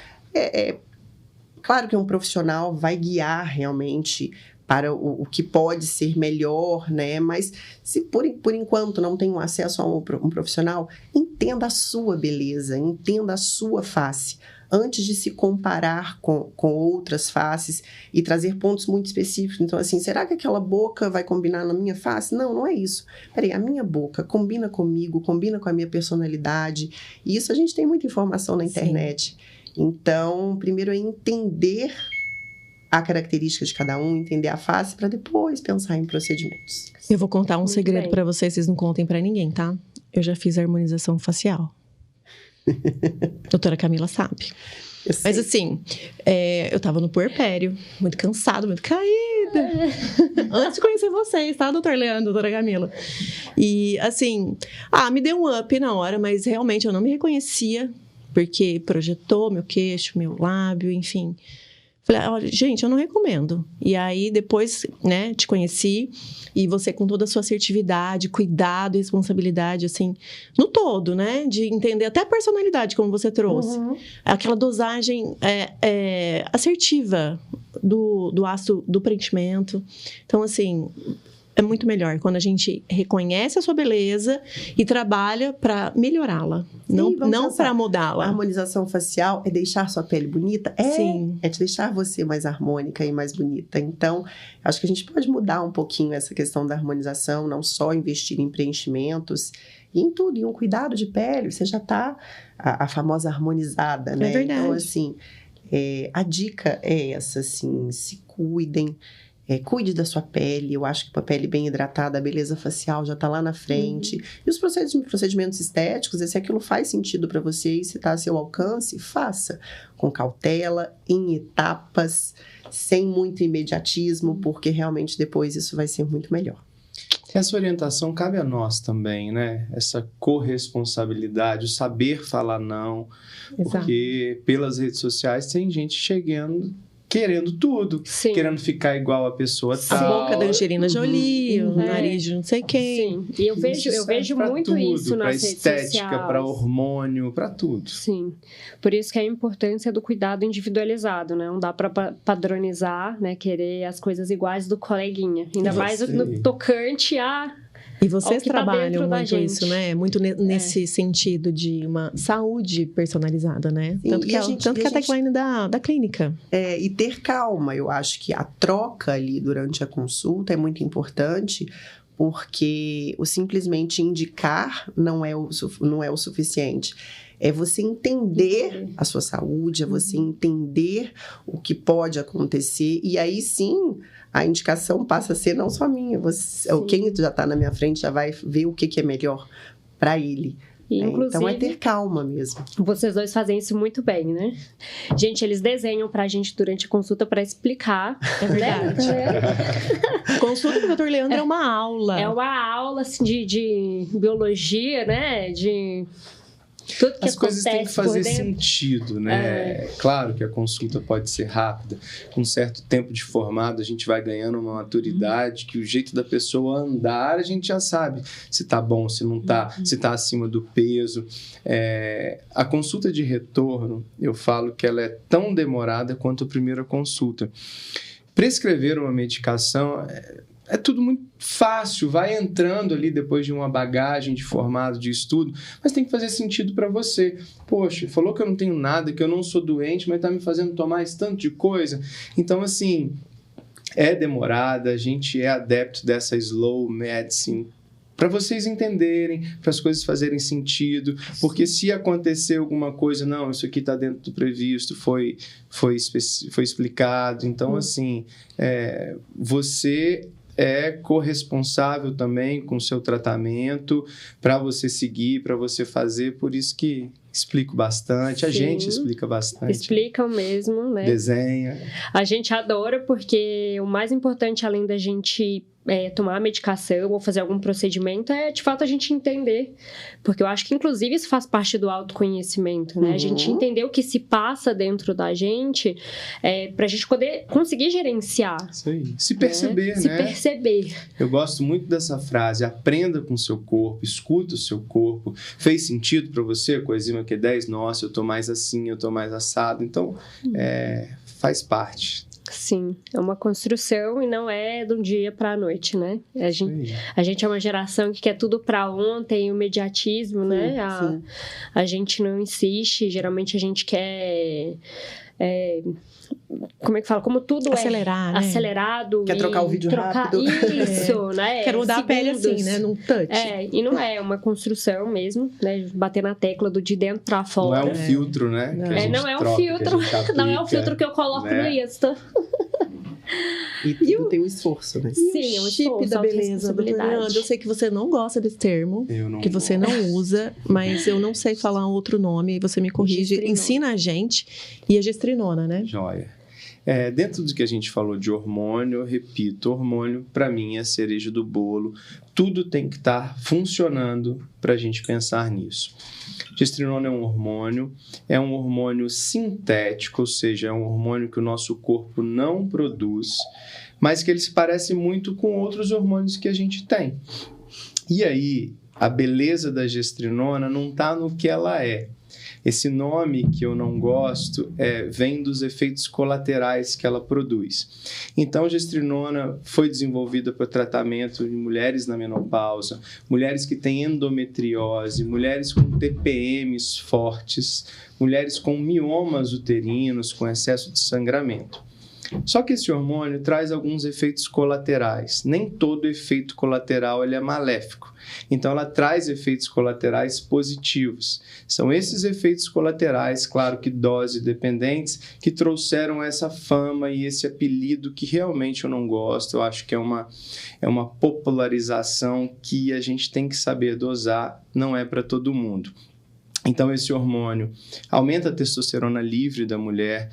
claro que um profissional vai guiar realmente para o que pode ser melhor, né? Mas se por enquanto não tem acesso a um profissional, entenda a sua beleza, entenda a sua face, antes de se comparar com outras faces e trazer pontos muito específicos. Então, assim, será que aquela boca vai combinar na minha face? Não, não é isso. Peraí, a minha boca combina comigo, combina com a minha personalidade. E isso a gente tem muita informação na internet. Então, primeiro é entender a característica de cada um, entender a face, para depois pensar em procedimentos. Eu vou contar um segredo para vocês não contem para ninguém, tá? Eu já fiz harmonização facial. Doutora Camila sabe. Mas assim, eu tava no puerpério, muito cansada, muito caída. Antes de conhecer vocês, tá, doutor Leandro, doutora Camila? E assim, me deu um up na hora, mas realmente eu não me reconhecia, porque projetou meu queixo, meu lábio, enfim. Falei, olha, gente, eu não recomendo. E aí, depois, né, te conheci, e você com toda a sua assertividade, cuidado e responsabilidade, assim, no todo, né? De entender até a personalidade, como você trouxe. Aquela dosagem assertiva do ácido do preenchimento. Então, assim, é muito melhor quando a gente reconhece a sua beleza e trabalha para melhorá-la, não para mudá-la. A harmonização facial é deixar sua pele bonita? Sim. É te deixar você mais harmônica e mais bonita. Então, acho que a gente pode mudar um pouquinho essa questão da harmonização, não só investir em preenchimentos, e em tudo, em um cuidado de pele, você já tá a famosa harmonizada, né? É verdade. Então, assim, a dica é essa, assim, se cuidem. Cuide da sua pele. Eu acho que com a pele bem hidratada, a beleza facial já está lá na frente. E os procedimentos estéticos, se aquilo faz sentido para você e se está a seu alcance, faça com cautela, em etapas, sem muito imediatismo, porque realmente depois isso vai ser muito melhor. Essa orientação cabe a nós também, né? Essa corresponsabilidade, o saber falar não. Exato. Porque pelas redes sociais tem gente chegando querendo tudo, Sim. querendo ficar igual a pessoa A tal. boca da Angelina Jolie, o nariz de não sei quem. Sim, e eu vejo muito tudo, isso nas redes estética, sociais. para hormônio, para tudo. Sim, por isso que é a importância do cuidado individualizado, né? Não dá para padronizar, né? Querer as coisas iguais do coleguinha. Ainda mais no tocante a... E vocês que tá trabalham dentro da muito gente. isso, né? Muito nesse sentido de uma saúde personalizada, né? Sim, Tanto que a tagline da clínica. E ter calma. Eu acho que a troca ali durante a consulta é muito importante, porque o simplesmente indicar não é o suficiente. É você entender a sua saúde, é você entender o que pode acontecer, e aí sim a indicação passa a ser não só minha, quem já está na minha frente já vai ver o que é melhor para ele. Inclusive, então é ter calma mesmo. Vocês dois fazem isso muito bem, né? Gente, eles desenham pra gente durante a consulta pra explicar. É verdade. Consulta com o Dr. Leandro é uma aula. É uma aula assim, de biologia, né? De tudo que as coisas têm que fazer por dentro. sentido, né? Claro que a consulta pode ser rápida. Com um certo tempo de formado, a gente vai ganhando uma maturidade que o jeito da pessoa andar, a gente já sabe se tá bom, se não tá, se tá acima do peso. A consulta de retorno, eu falo que ela é tão demorada quanto a primeira consulta. Prescrever uma medicação é tudo muito fácil, vai entrando ali depois de uma bagagem de formado, de estudo, mas tem que fazer sentido para você. Poxa, falou que eu não tenho nada, que eu não sou doente, mas tá me fazendo tomar esse tanto de coisa. Então, assim, é demorada, a gente é adepto dessa slow medicine, para vocês entenderem, para as coisas fazerem sentido, porque se acontecer alguma coisa, não, isso aqui está dentro do previsto, foi explicado. Então, assim, você é corresponsável também com o seu tratamento, para você seguir, para você fazer, por isso que explico bastante, a gente explica bastante. Explicam mesmo, né? Desenha. A gente adora porque o mais importante, além da gente tomar a medicação ou fazer algum procedimento, é de fato a gente entender. Porque eu acho que inclusive isso faz parte do autoconhecimento, né? A gente entender o que se passa dentro da gente pra gente poder conseguir gerenciar. Isso aí. Se perceber, né? Se perceber. Eu gosto muito dessa frase, aprenda com o seu corpo, escuta o seu corpo. Fez sentido para você, coenzima Q10? Nossa, eu tô mais assim, eu tô mais assado. Então, faz parte. Sim, é uma construção e não é de um dia para a noite, né? A gente é uma geração que quer tudo para ontem, o imediatismo, né? A gente não insiste, geralmente a gente quer... como é que fala? Como tudo acelerar, né? Acelerado. Quer trocar o vídeo rápido. Isso, né? Quero mudar a pele assim, né? Num touch. E não é uma construção mesmo, né? Bater na tecla de dentro pra fora. Não é um filtro, né? Não é um filtro. Não é um filtro que eu coloco no Insta. E tudo tem um esforço, né? Sim, é um chip da beleza, Dr. Leandro. Eu sei que você não gosta desse termo, que você não usa, mas eu não sei falar um outro nome, e você me corrige, ensina a gente, e a gestrinona, né? Joia. Dentro do que a gente falou de hormônio, eu repito, hormônio, para mim, é a cereja do bolo. Tudo tem que estar funcionando para a gente pensar nisso. Gestrinona é um hormônio sintético, ou seja, é um hormônio que o nosso corpo não produz, mas que ele se parece muito com outros hormônios que a gente tem. E aí, a beleza da gestrinona não está no que ela é. Esse nome que eu não gosto vem dos efeitos colaterais que ela produz. Então, a gestrinona foi desenvolvida para o tratamento de mulheres na menopausa, mulheres que têm endometriose, mulheres com TPMs fortes, mulheres com miomas uterinos, com excesso de sangramento. Só que esse hormônio traz alguns efeitos colaterais. Nem todo efeito colateral ele é maléfico. Então, ela traz efeitos colaterais positivos. São esses efeitos colaterais, claro que dose dependentes, que trouxeram essa fama e esse apelido que realmente eu não gosto. Eu acho que é uma popularização que a gente tem que saber dosar, não é para todo mundo. Então, esse hormônio aumenta a testosterona livre da mulher,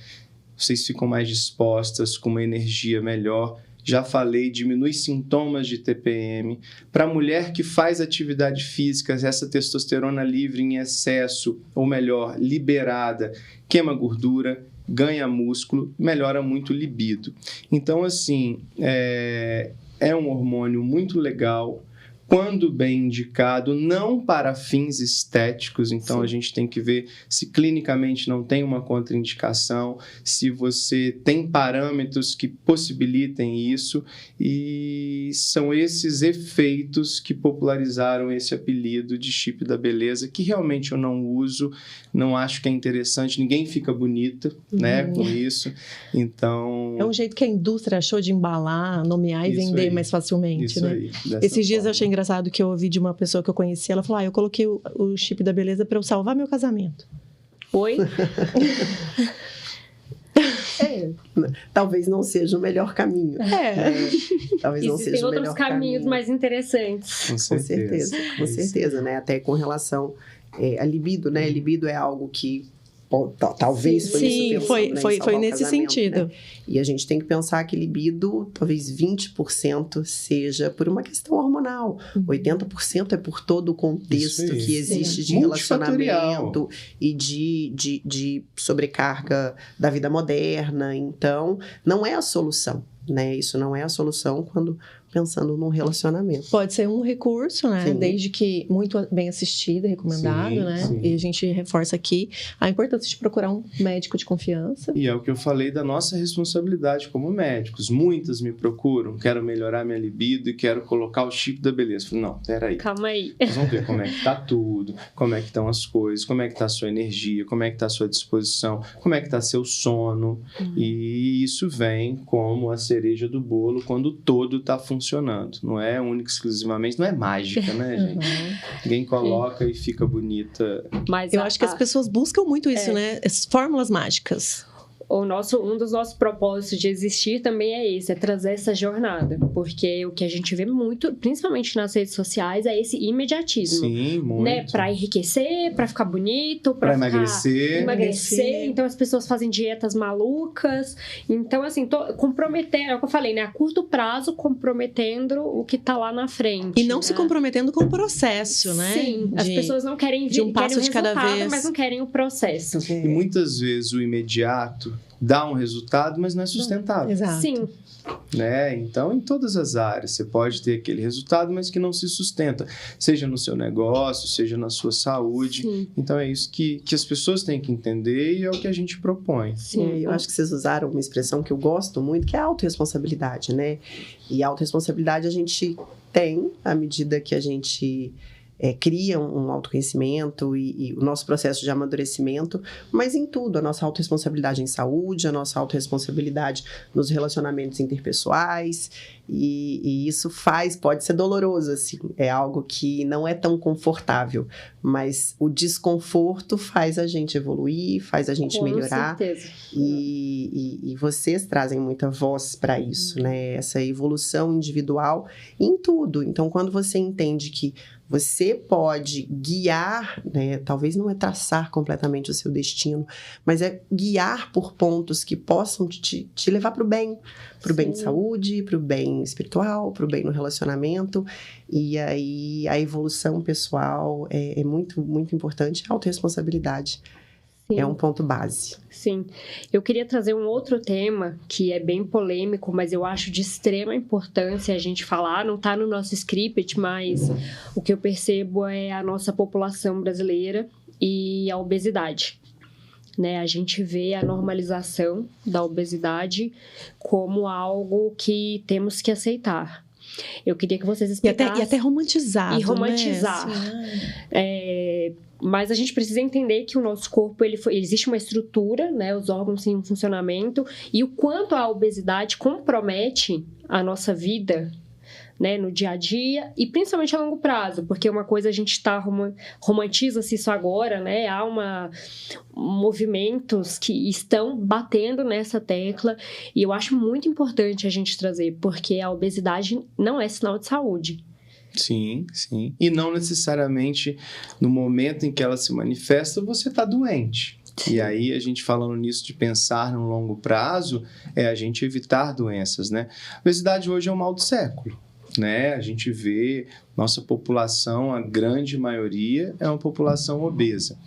vocês ficam mais dispostas, com uma energia melhor. Já falei, diminui sintomas de TPM. Para a mulher que faz atividade física, essa testosterona livre em excesso, ou melhor, liberada, queima gordura, ganha músculo, melhora muito o libido. Então, assim, é um hormônio muito legal, quando bem indicado, não para fins estéticos. Então, a gente tem que ver se clinicamente não tem uma contraindicação, se você tem parâmetros que possibilitem isso, e são esses efeitos que popularizaram esse apelido de chip da beleza, que realmente eu não uso, não acho que é interessante, ninguém fica bonita, né, com isso. Então... É um jeito que a indústria achou de embalar, nomear e vender mais facilmente, isso né? Aí, esses dias eu achei engraçado que eu ouvi de uma pessoa que eu conheci, ela falou, eu coloquei o chip da beleza para eu salvar meu casamento. Oi? Talvez não seja o melhor caminho. Talvez não seja o melhor caminho. Existem outros caminhos mais interessantes. Com certeza, né? Até com relação a libido, né? Libido é algo que talvez foi nesse sentido. Né? E a gente tem que pensar que libido, talvez 20% seja por uma questão hormonal. 80% é por todo o contexto que existe de relacionamento e de sobrecarga da vida moderna. Então, não é a solução, né? Isso não é a solução quando pensando num relacionamento. Pode ser um recurso, né? Sim. Desde que muito bem assistido e recomendado, né? Sim. E a gente reforça aqui a importância de procurar um médico de confiança. E é o que eu falei da nossa responsabilidade como médicos. Muitas me procuram, quero melhorar minha libido e quero colocar o chip da beleza. Falei, não, peraí. Calma aí. Nós vamos ver como é que tá tudo, como é que estão as coisas, como é que tá a sua energia, como é que tá a sua disposição, como é que tá seu sono. E isso vem como a cereja do bolo quando todo tá funcionando. Não é única exclusivamente, não é mágica, né, gente? Ninguém coloca e fica bonita. Mas eu acho que as pessoas buscam muito isso, né? As fórmulas mágicas. Um dos nossos propósitos de existir também é esse, é trazer essa jornada. Porque o que a gente vê muito, principalmente nas redes sociais, é esse imediatismo. Sim, muito. Né? Pra enriquecer, pra ficar bonito, pra emagrecer. Então, as pessoas fazem dietas malucas. Então, assim, comprometendo, é o que eu falei, né? A curto prazo, comprometendo o que tá lá na frente. E não se comprometendo com o processo, né? Sim, as pessoas não querem de um passo de cada vez, mas não querem o processo. E muitas vezes o imediato dá um resultado, mas não é sustentável. Exato. Sim. Né? Então, em todas as áreas, você pode ter aquele resultado, mas que não se sustenta. Seja no seu negócio, seja na sua saúde. Sim. Então, é isso que as pessoas têm que entender e é o que a gente propõe. Sim, eu acho que vocês usaram uma expressão que eu gosto muito, que é a autorresponsabilidade, né? E a autorresponsabilidade a gente tem à medida que a gente... cria um autoconhecimento e o nosso processo de amadurecimento, mas em tudo, a nossa autorresponsabilidade em saúde, a nossa autorresponsabilidade nos relacionamentos interpessoais, e isso pode ser doloroso, assim, é algo que não é tão confortável, mas o desconforto faz a gente evoluir, faz a gente melhorar. Com certeza. E vocês trazem muita voz para isso, né? Essa evolução individual em tudo. Então, quando você entende que Você pode guiar, né? Talvez não é traçar completamente o seu destino, mas é guiar por pontos que possam te levar para o bem de saúde, para o bem espiritual, para o bem no relacionamento. E aí a evolução pessoal é muito, muito importante. A autorresponsabilidade é um ponto base. Sim. Eu queria trazer um outro tema que é bem polêmico, mas eu acho de extrema importância a gente falar. Não está no nosso script, mas o que eu percebo é a nossa população brasileira e a obesidade. Né? A gente vê a normalização da obesidade como algo que temos que aceitar. Eu queria que vocês explicassem... E até romantizado, E romantizar. Né? Mas a gente precisa entender que o nosso corpo, existe uma estrutura, né? Os órgãos em funcionamento, e o quanto a obesidade compromete a nossa vida, né, no dia a dia e principalmente a longo prazo, porque uma coisa a gente romantiza-se isso agora, né? Há movimentos que estão batendo nessa tecla e eu acho muito importante a gente trazer, porque a obesidade não é sinal de saúde. Sim, sim. E não necessariamente no momento em que ela se manifesta, você está doente. E aí, a gente falando nisso de pensar no longo prazo, é a gente evitar doenças, né? A obesidade hoje é um mal do século. Né? A gente vê nossa população, a grande maioria é uma população obesa.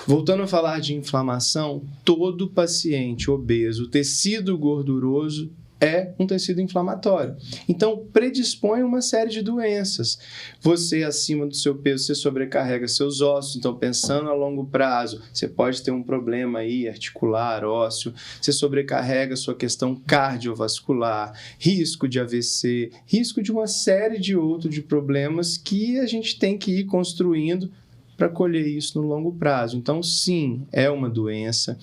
Voltando a falar de inflamação, todo paciente obeso, tecido gorduroso é um tecido inflamatório. Então, predispõe uma série de doenças. Você, acima do seu peso, você sobrecarrega seus ossos. Então, pensando a longo prazo, você pode ter um problema aí articular, ósseo. Você sobrecarrega a sua questão cardiovascular, risco de AVC, risco de uma série de outros problemas que a gente tem que ir construindo para colher isso no longo prazo. Então, sim, é uma doença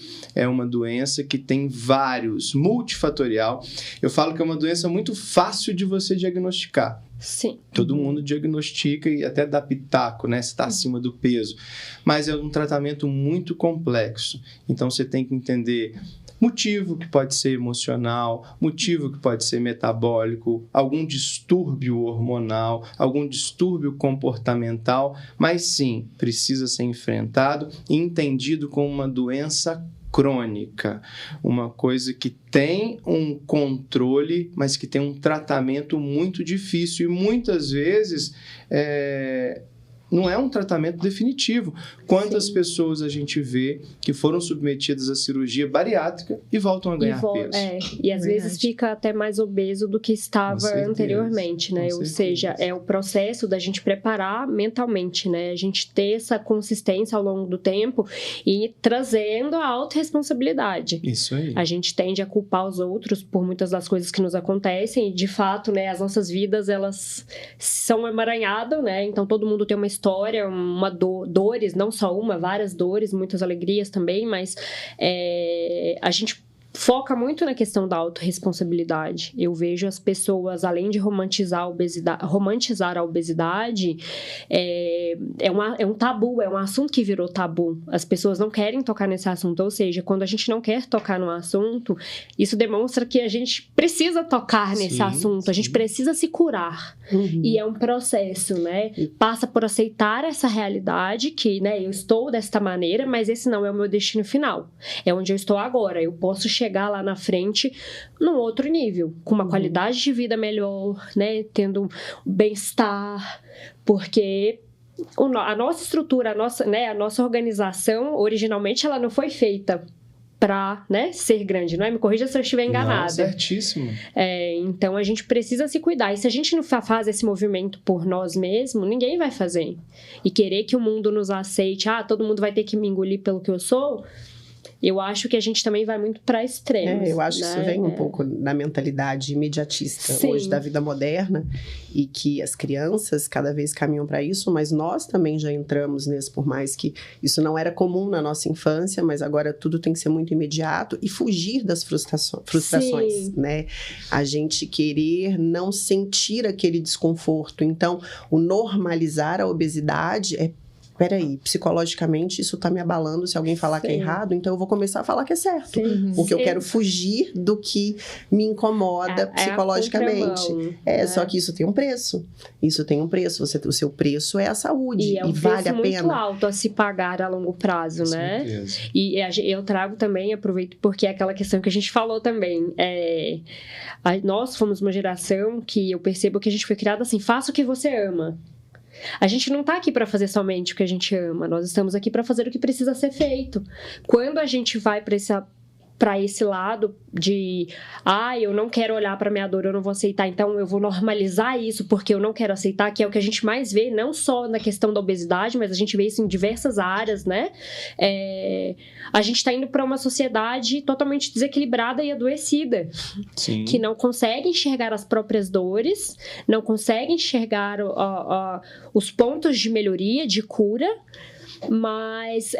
que tem vários, multifatorial. Eu falo que é uma doença muito fácil de você diagnosticar. Sim. Todo mundo diagnostica e até dá pitaco, né? Se está acima do peso. Mas é um tratamento muito complexo. Então, você tem que entender motivo que pode ser emocional, motivo que pode ser metabólico, algum distúrbio hormonal, algum distúrbio comportamental, mas sim, precisa ser enfrentado e entendido como uma doença crônica, uma coisa que tem um controle, mas que tem um tratamento muito difícil e muitas vezes não é um tratamento definitivo. Quantas pessoas a gente vê que foram submetidas à cirurgia bariátrica e voltam a ganhar peso? E às vezes fica até mais obeso do que estava anteriormente, né? Ou seja, é o processo da gente preparar mentalmente, né? A gente ter essa consistência ao longo do tempo e trazendo a autorresponsabilidade. Isso aí. A gente tende a culpar os outros por muitas das coisas que nos acontecem e, de fato, né, as nossas vidas, elas são emaranhadas, né? Então, todo mundo tem uma história, dores, não só uma, várias dores, muitas alegrias também, mas a gente foca muito na questão da autorresponsabilidade. Eu vejo as pessoas, além de romantizar a obesidade, é um tabu, é um assunto que virou tabu. As pessoas não querem tocar nesse assunto, ou seja, quando a gente não quer tocar no assunto, isso demonstra que a gente precisa tocar nesse assunto, a gente precisa se curar. E é um processo, né? Passa por aceitar essa realidade que, né, eu estou desta maneira, mas esse não é o meu destino final. É onde eu estou agora. Eu posso chegar lá na frente num outro nível, com uma qualidade de vida melhor, né? Tendo um bem-estar, porque a nossa estrutura, a nossa organização, originalmente, ela não foi feita para, né, ser grande, não é? Me corrija se eu estiver enganada. Não, certíssimo. Então, a gente precisa se cuidar. E se a gente não faz esse movimento por nós mesmos, ninguém vai fazer. E querer que o mundo nos aceite, todo mundo vai ter que me engolir pelo que eu sou, eu acho que a gente também vai muito para extremos. Eu acho que isso vem um pouco na mentalidade imediatista hoje da vida moderna e que as crianças cada vez caminham para isso, mas nós também já entramos nesse, por mais que isso não era comum na nossa infância, mas agora tudo tem que ser muito imediato e fugir das frustrações, né? A gente querer não sentir aquele desconforto. Então, o normalizar a obesidade é peraí, psicologicamente isso tá me abalando, se alguém falar que é errado, então eu vou começar a falar que é certo. Sim. Porque eu quero fugir do que me incomoda psicologicamente. Só que isso tem um preço. Isso tem um preço. O seu preço é a saúde. E é um vale preço a pena. muito alto a se pagar a longo prazo, né? Certeza. E eu trago também, aproveito porque é aquela questão que a gente falou também. Nós fomos uma geração que eu percebo que a gente foi criada assim, faça o que você ama. A gente não tá aqui para fazer somente o que a gente ama, nós estamos aqui para fazer o que precisa ser feito. Quando a gente vai para esse lado de eu não quero olhar para minha dor, eu não vou aceitar, então eu vou normalizar isso porque eu não quero aceitar, que é o que a gente mais vê, não só na questão da obesidade, mas a gente vê isso em diversas áreas, né? A gente está indo para uma sociedade totalmente desequilibrada e adoecida. Sim. Que não consegue enxergar as próprias dores, não consegue enxergar os pontos de melhoria, de cura, mas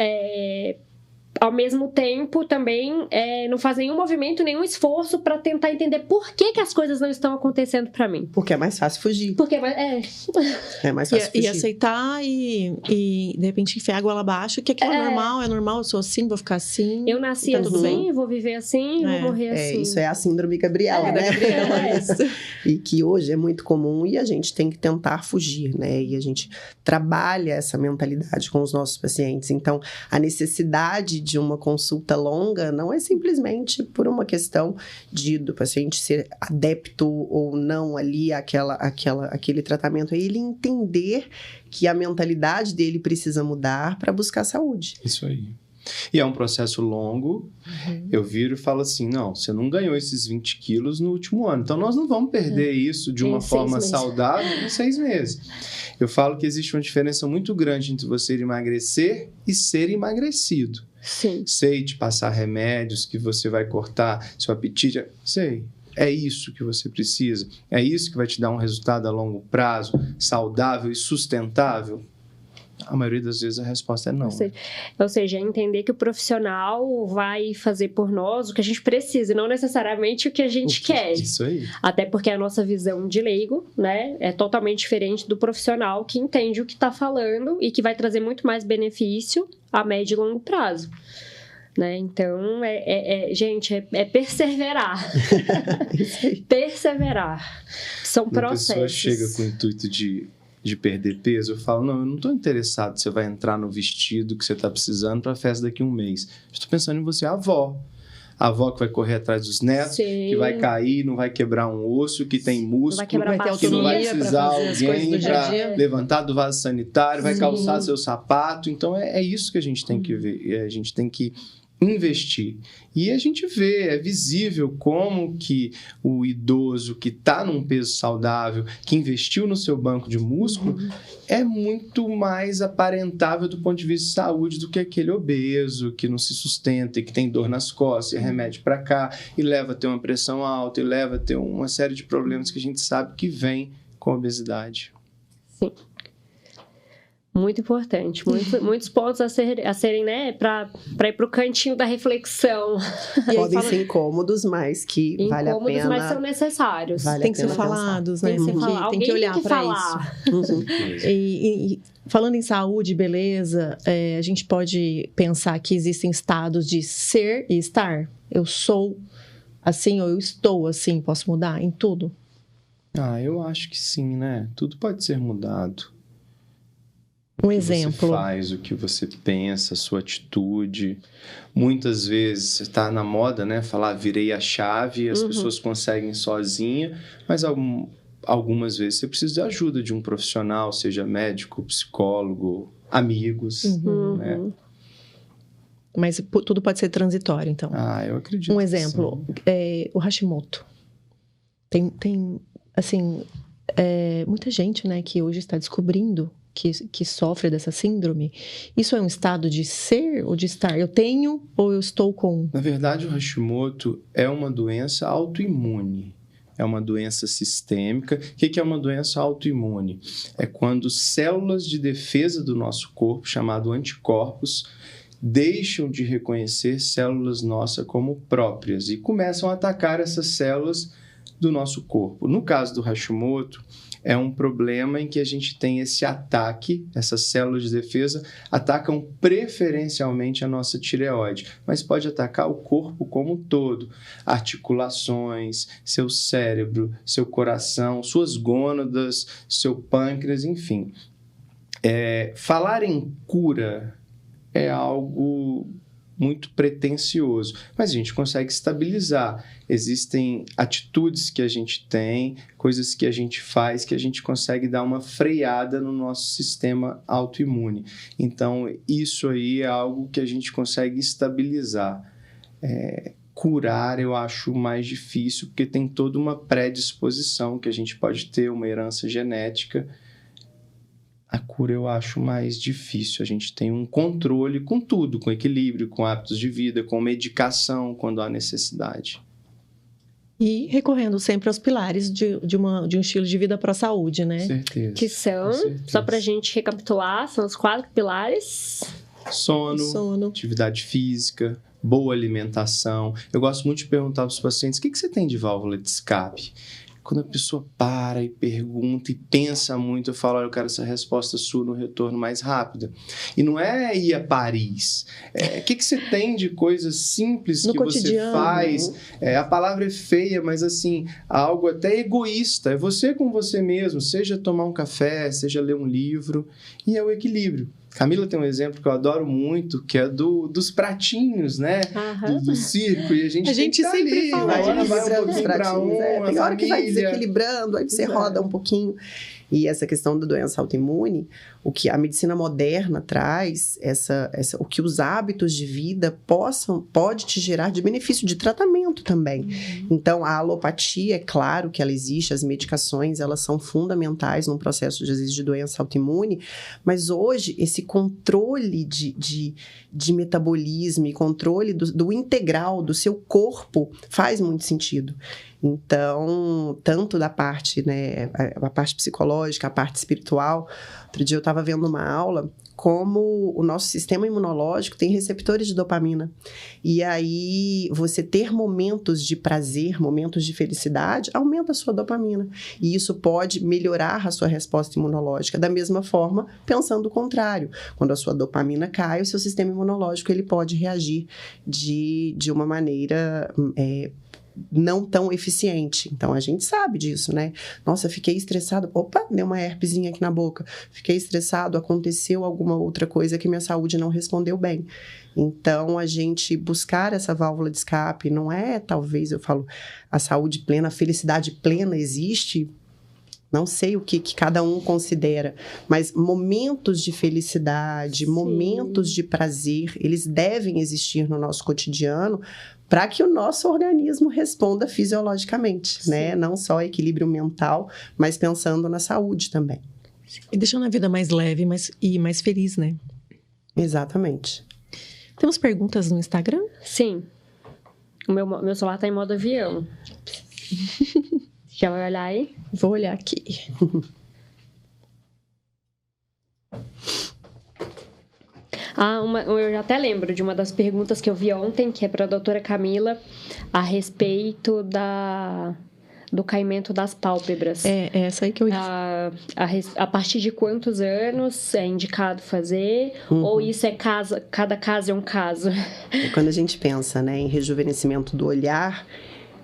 ao mesmo tempo também não faz nenhum movimento, nenhum esforço para tentar entender por que as coisas não estão acontecendo para mim. Porque é mais fácil fugir. Porque É mais fácil fugir. E aceitar e de repente enfiar a goela abaixo, que aquilo é normal, eu sou assim, vou ficar assim. Eu nasci tá tudo assim, bem. vou viver assim, vou morrer assim. Isso é a síndrome Gabriela, né? E que hoje é muito comum e a gente tem que tentar fugir, né? E a gente trabalha essa mentalidade com os nossos pacientes. Então, a necessidade de uma consulta longa não é simplesmente por uma questão do paciente ser adepto ou não ali aquele tratamento. É ele entender que a mentalidade dele precisa mudar para buscar saúde. Isso aí. E é um processo longo. Eu viro e falo assim, não, você não ganhou esses 20 quilos no último ano, então nós não vamos perder isso de uma forma saudável em 6 meses. Eu falo que existe uma diferença muito grande entre você emagrecer e ser emagrecido. Sim. Sei te passar remédios que você vai cortar seu apetite, sei. É isso que você precisa? É isso que vai te dar um resultado a longo prazo, saudável e sustentável? A maioria das vezes a resposta é não. Ou seja, entender que o profissional vai fazer por nós o que a gente precisa, não necessariamente o que a gente quer. Isso aí. Até porque a nossa visão de leigo, né, é totalmente diferente do profissional que entende o que está falando e que vai trazer muito mais benefício a médio e longo prazo. Né? Então, gente, é perseverar. Perseverar. São processos. A pessoa chega com o intuito de perder peso, eu falo, não, eu não estou interessado se você vai entrar no vestido que você está precisando para a festa daqui a um mês. Estou pensando em você, a avó que vai correr atrás dos netos, que vai cair, não vai quebrar um osso, que tem músculo, que não vai precisar alguém para levantar do vaso sanitário, vai calçar seu sapato. Então, é isso que a gente tem que ver. A gente tem que investir. E a gente vê, é visível como que o idoso que está num peso saudável, que investiu no seu banco de músculo, é muito mais aparentável do ponto de vista de saúde do que aquele obeso que não se sustenta e que tem dor nas costas, e remédio para cá, e leva a ter uma pressão alta, e leva a ter uma série de problemas que a gente sabe que vem com a obesidade. Sim. Muito importante, muitos pontos a serem, né, para ir para o cantinho da reflexão. Podem ser incômodos, mas que vale a pena. Incômodos, mas são necessários. Tem que ser falados, né? Tem que olhar para isso. E falando em saúde e beleza, a gente pode pensar que existem estados de ser e estar. Eu sou assim ou eu estou assim, posso mudar em tudo? Eu acho que sim, né? Tudo pode ser mudado. Um exemplo. Você faz, o que você pensa, a sua atitude. Muitas vezes está na moda, né? Falar virei a chave, as pessoas conseguem sozinha, mas algumas vezes você precisa de ajuda de um profissional, seja médico, psicólogo, amigos, né? Mas tudo pode ser transitório, então. Eu acredito. Um exemplo, o Hashimoto. Tem assim, muita gente, né, que hoje está descobrindo que sofre dessa síndrome. Isso é um estado de ser ou de estar? Eu tenho ou eu estou com? Na verdade, o Hashimoto é uma doença autoimune. É uma doença sistêmica. O que é uma doença autoimune? É quando células de defesa do nosso corpo, chamado anticorpos, deixam de reconhecer células nossas como próprias e começam a atacar essas células do nosso corpo. No caso do Hashimoto, é um problema em que a gente tem esse ataque, essas células de defesa atacam preferencialmente a nossa tireoide, mas pode atacar o corpo como um todo, articulações, seu cérebro, seu coração, suas gônadas, seu pâncreas, enfim. Falar em cura é algo muito pretensioso, mas a gente consegue estabilizar. Existem atitudes que a gente tem, coisas que a gente faz, que a gente consegue dar uma freada no nosso sistema autoimune. Então, isso aí é algo que a gente consegue estabilizar. Curar eu acho mais difícil, porque tem toda uma predisposição que a gente pode ter, uma herança genética. A cura eu acho mais difícil. A gente tem um controle com tudo, com equilíbrio, com hábitos de vida, com medicação, quando há necessidade. E recorrendo sempre aos pilares de um estilo de vida para a saúde, né? Certeza. Que são, só pra gente recapitular, são os 4 pilares. Sono, atividade física, boa alimentação. Eu gosto muito de perguntar para os pacientes, o que você tem de válvula de escape? Quando a pessoa para e pergunta e pensa muito, eu falo, olha, eu quero essa resposta sua no retorno mais rápida. E não é ir a Paris. O que você tem de coisas simples no que cotidiano, você faz? A palavra é feia, mas assim, algo até egoísta. É você com você mesmo, seja tomar um café, seja ler um livro. E é o equilíbrio. Camila tem um exemplo que eu adoro muito, que é dos pratinhos, né? Do circo. E a gente sempre ali, fala Vai uma hora desequilibrando os pratinhos. Tem hora que vai família. desequilibrando, aí você roda um pouquinho. E essa questão da doença autoimune, o que a medicina moderna traz, o que os hábitos de vida pode te gerar de benefício de tratamento também. Então, a alopatia, é claro que ela existe, as medicações, elas são fundamentais num processo, às vezes, de doença autoimune, mas hoje, esse controle de metabolismo e controle do integral do seu corpo faz muito sentido. Então, tanto da parte, né, a parte psicológica, a parte espiritual. Outro dia eu estava vendo uma aula como o nosso sistema imunológico tem receptores de dopamina. E aí, você ter momentos de prazer, momentos de felicidade, aumenta a sua dopamina. E isso pode melhorar a sua resposta imunológica. Da mesma forma, pensando o contrário. Quando a sua dopamina cai, o seu sistema imunológico ele pode reagir de uma maneira não tão eficiente. Então, a gente sabe disso, né? Nossa, fiquei estressado. Opa, deu uma herpesinha aqui na boca. Fiquei estressado, aconteceu alguma outra coisa que minha saúde não respondeu bem. Então, a gente buscar essa válvula de escape não é, talvez, eu falo, a saúde plena, a felicidade plena existe. Não sei o que cada um considera, mas momentos de felicidade, momentos de prazer, eles devem existir no nosso cotidiano para que o nosso organismo responda fisiologicamente, né? Não só equilíbrio mental, mas pensando na saúde também. E deixando a vida mais leve e mais feliz, né? Exatamente. Temos perguntas no Instagram? Sim. O meu celular tá em modo avião. Já vai olhar aí? Vou olhar aqui. Eu já até lembro de uma das perguntas que eu vi ontem, que é para a doutora Camila, a respeito do caimento das pálpebras. É essa aí que eu ia... A partir de quantos anos é indicado fazer? Ou isso é cada caso é um caso? Quando a gente pensa, né, em rejuvenescimento do olhar,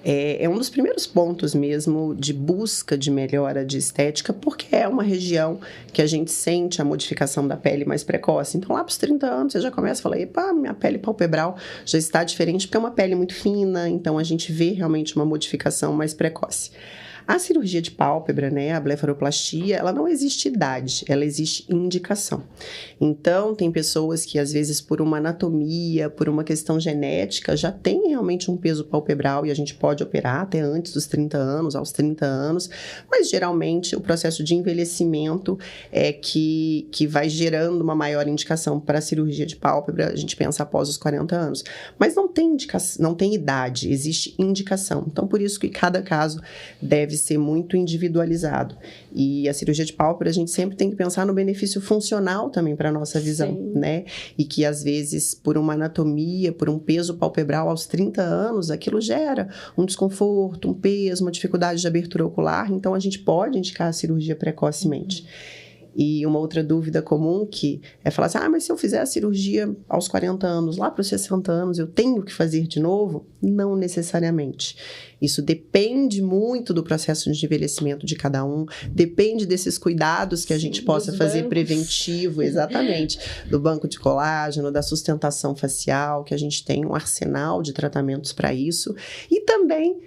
é um dos primeiros pontos mesmo de busca de melhora de estética, porque é uma região que a gente sente a modificação da pele mais precoce. Então, lá para os 30 anos, você já começa a falar, epa, minha pele palpebral já está diferente, porque é uma pele muito fina, então a gente vê realmente uma modificação mais precoce. A cirurgia de pálpebra, né, a blefaroplastia, ela não existe idade, ela existe indicação. Então, tem pessoas que, às vezes, por uma anatomia, por uma questão genética, já tem realmente um peso palpebral e a gente pode operar até antes dos 30 anos, aos 30 anos, mas, geralmente, o processo de envelhecimento é que vai gerando uma maior indicação para a cirurgia de pálpebra, a gente pensa após os 40 anos. Mas não tem indicação, não tem idade, existe indicação. Então, por isso que cada caso deve deve ser muito individualizado. E a cirurgia de pálpebra, a gente sempre tem que pensar no benefício funcional também para a nossa visão, né? E que, às vezes, por uma anatomia, por um peso palpebral aos 30 anos, aquilo gera um desconforto, um peso, uma dificuldade de abertura ocular. Então, a gente pode indicar a cirurgia precocemente. E uma outra dúvida comum que é falar assim, mas se eu fizer a cirurgia aos 40 anos, lá para os 60 anos, eu tenho que fazer de novo? Não necessariamente. Isso depende muito do processo de envelhecimento de cada um, depende desses cuidados que a gente possa fazer preventivo, exatamente, do banco de colágeno, da sustentação facial, que a gente tem um arsenal de tratamentos para isso, e também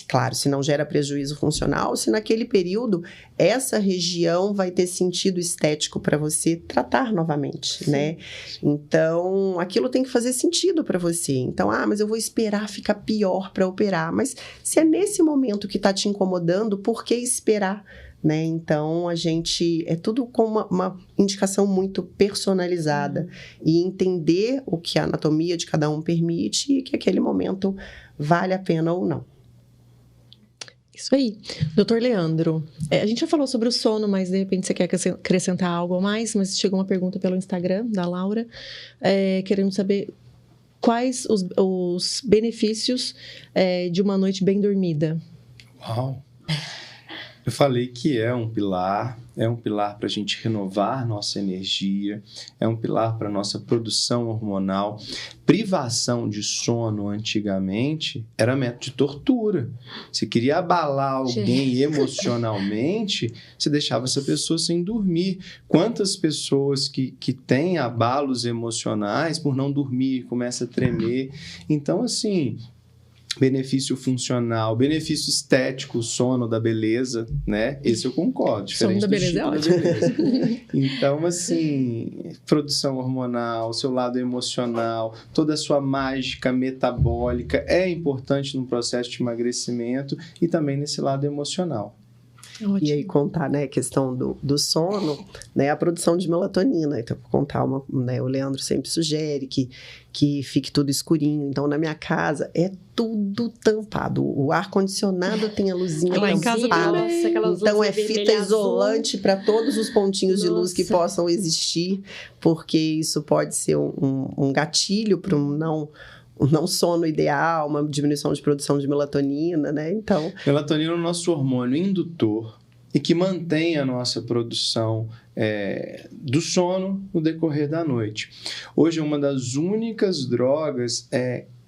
claro, se não gera prejuízo funcional, se naquele período essa região vai ter sentido estético para você tratar novamente, né? Então, aquilo tem que fazer sentido para você. Então, mas eu vou esperar ficar pior para operar. Mas se é nesse momento que está te incomodando, por que esperar? Né? Então, é tudo com uma indicação muito personalizada e entender o que a anatomia de cada um permite e que aquele momento vale a pena ou não. Isso aí. Doutor Leandro, a gente já falou sobre o sono, mas de repente você quer acrescentar algo a mais, mas chegou uma pergunta pelo Instagram da Laura, querendo saber quais os benefícios de uma noite bem dormida. Uau! Eu falei que é um pilar para a gente renovar nossa energia, é um pilar para a nossa produção hormonal. Privação de sono, antigamente, era método de tortura. Você queria abalar alguém emocionalmente, você deixava essa pessoa sem dormir. Quantas pessoas que têm abalos emocionais por não dormir, começa a tremer. Então, assim... benefício funcional, benefício estético, sono da beleza, né? Esse eu concordo. Sono da beleza é ótimo. Então, assim, produção hormonal, seu lado emocional, toda a sua mágica metabólica é importante no processo de emagrecimento e também nesse lado emocional. Ótimo. E aí contar, né, a questão do sono, né, a produção de melatonina. Então, vou contar né, o Leandro sempre sugere que fique tudo escurinho. Então, na minha casa, é tudo tampado. O ar-condicionado tem a luzinha lá em casa tampada. Então, é fita isolante para todos os pontinhos de luz que possam existir, porque isso pode ser um gatilho para um não sono ideal, uma diminuição de produção de melatonina, né? Então... Melatonina é o nosso hormônio indutor e que mantém a nossa produção do sono no decorrer da noite. Hoje é uma das únicas drogas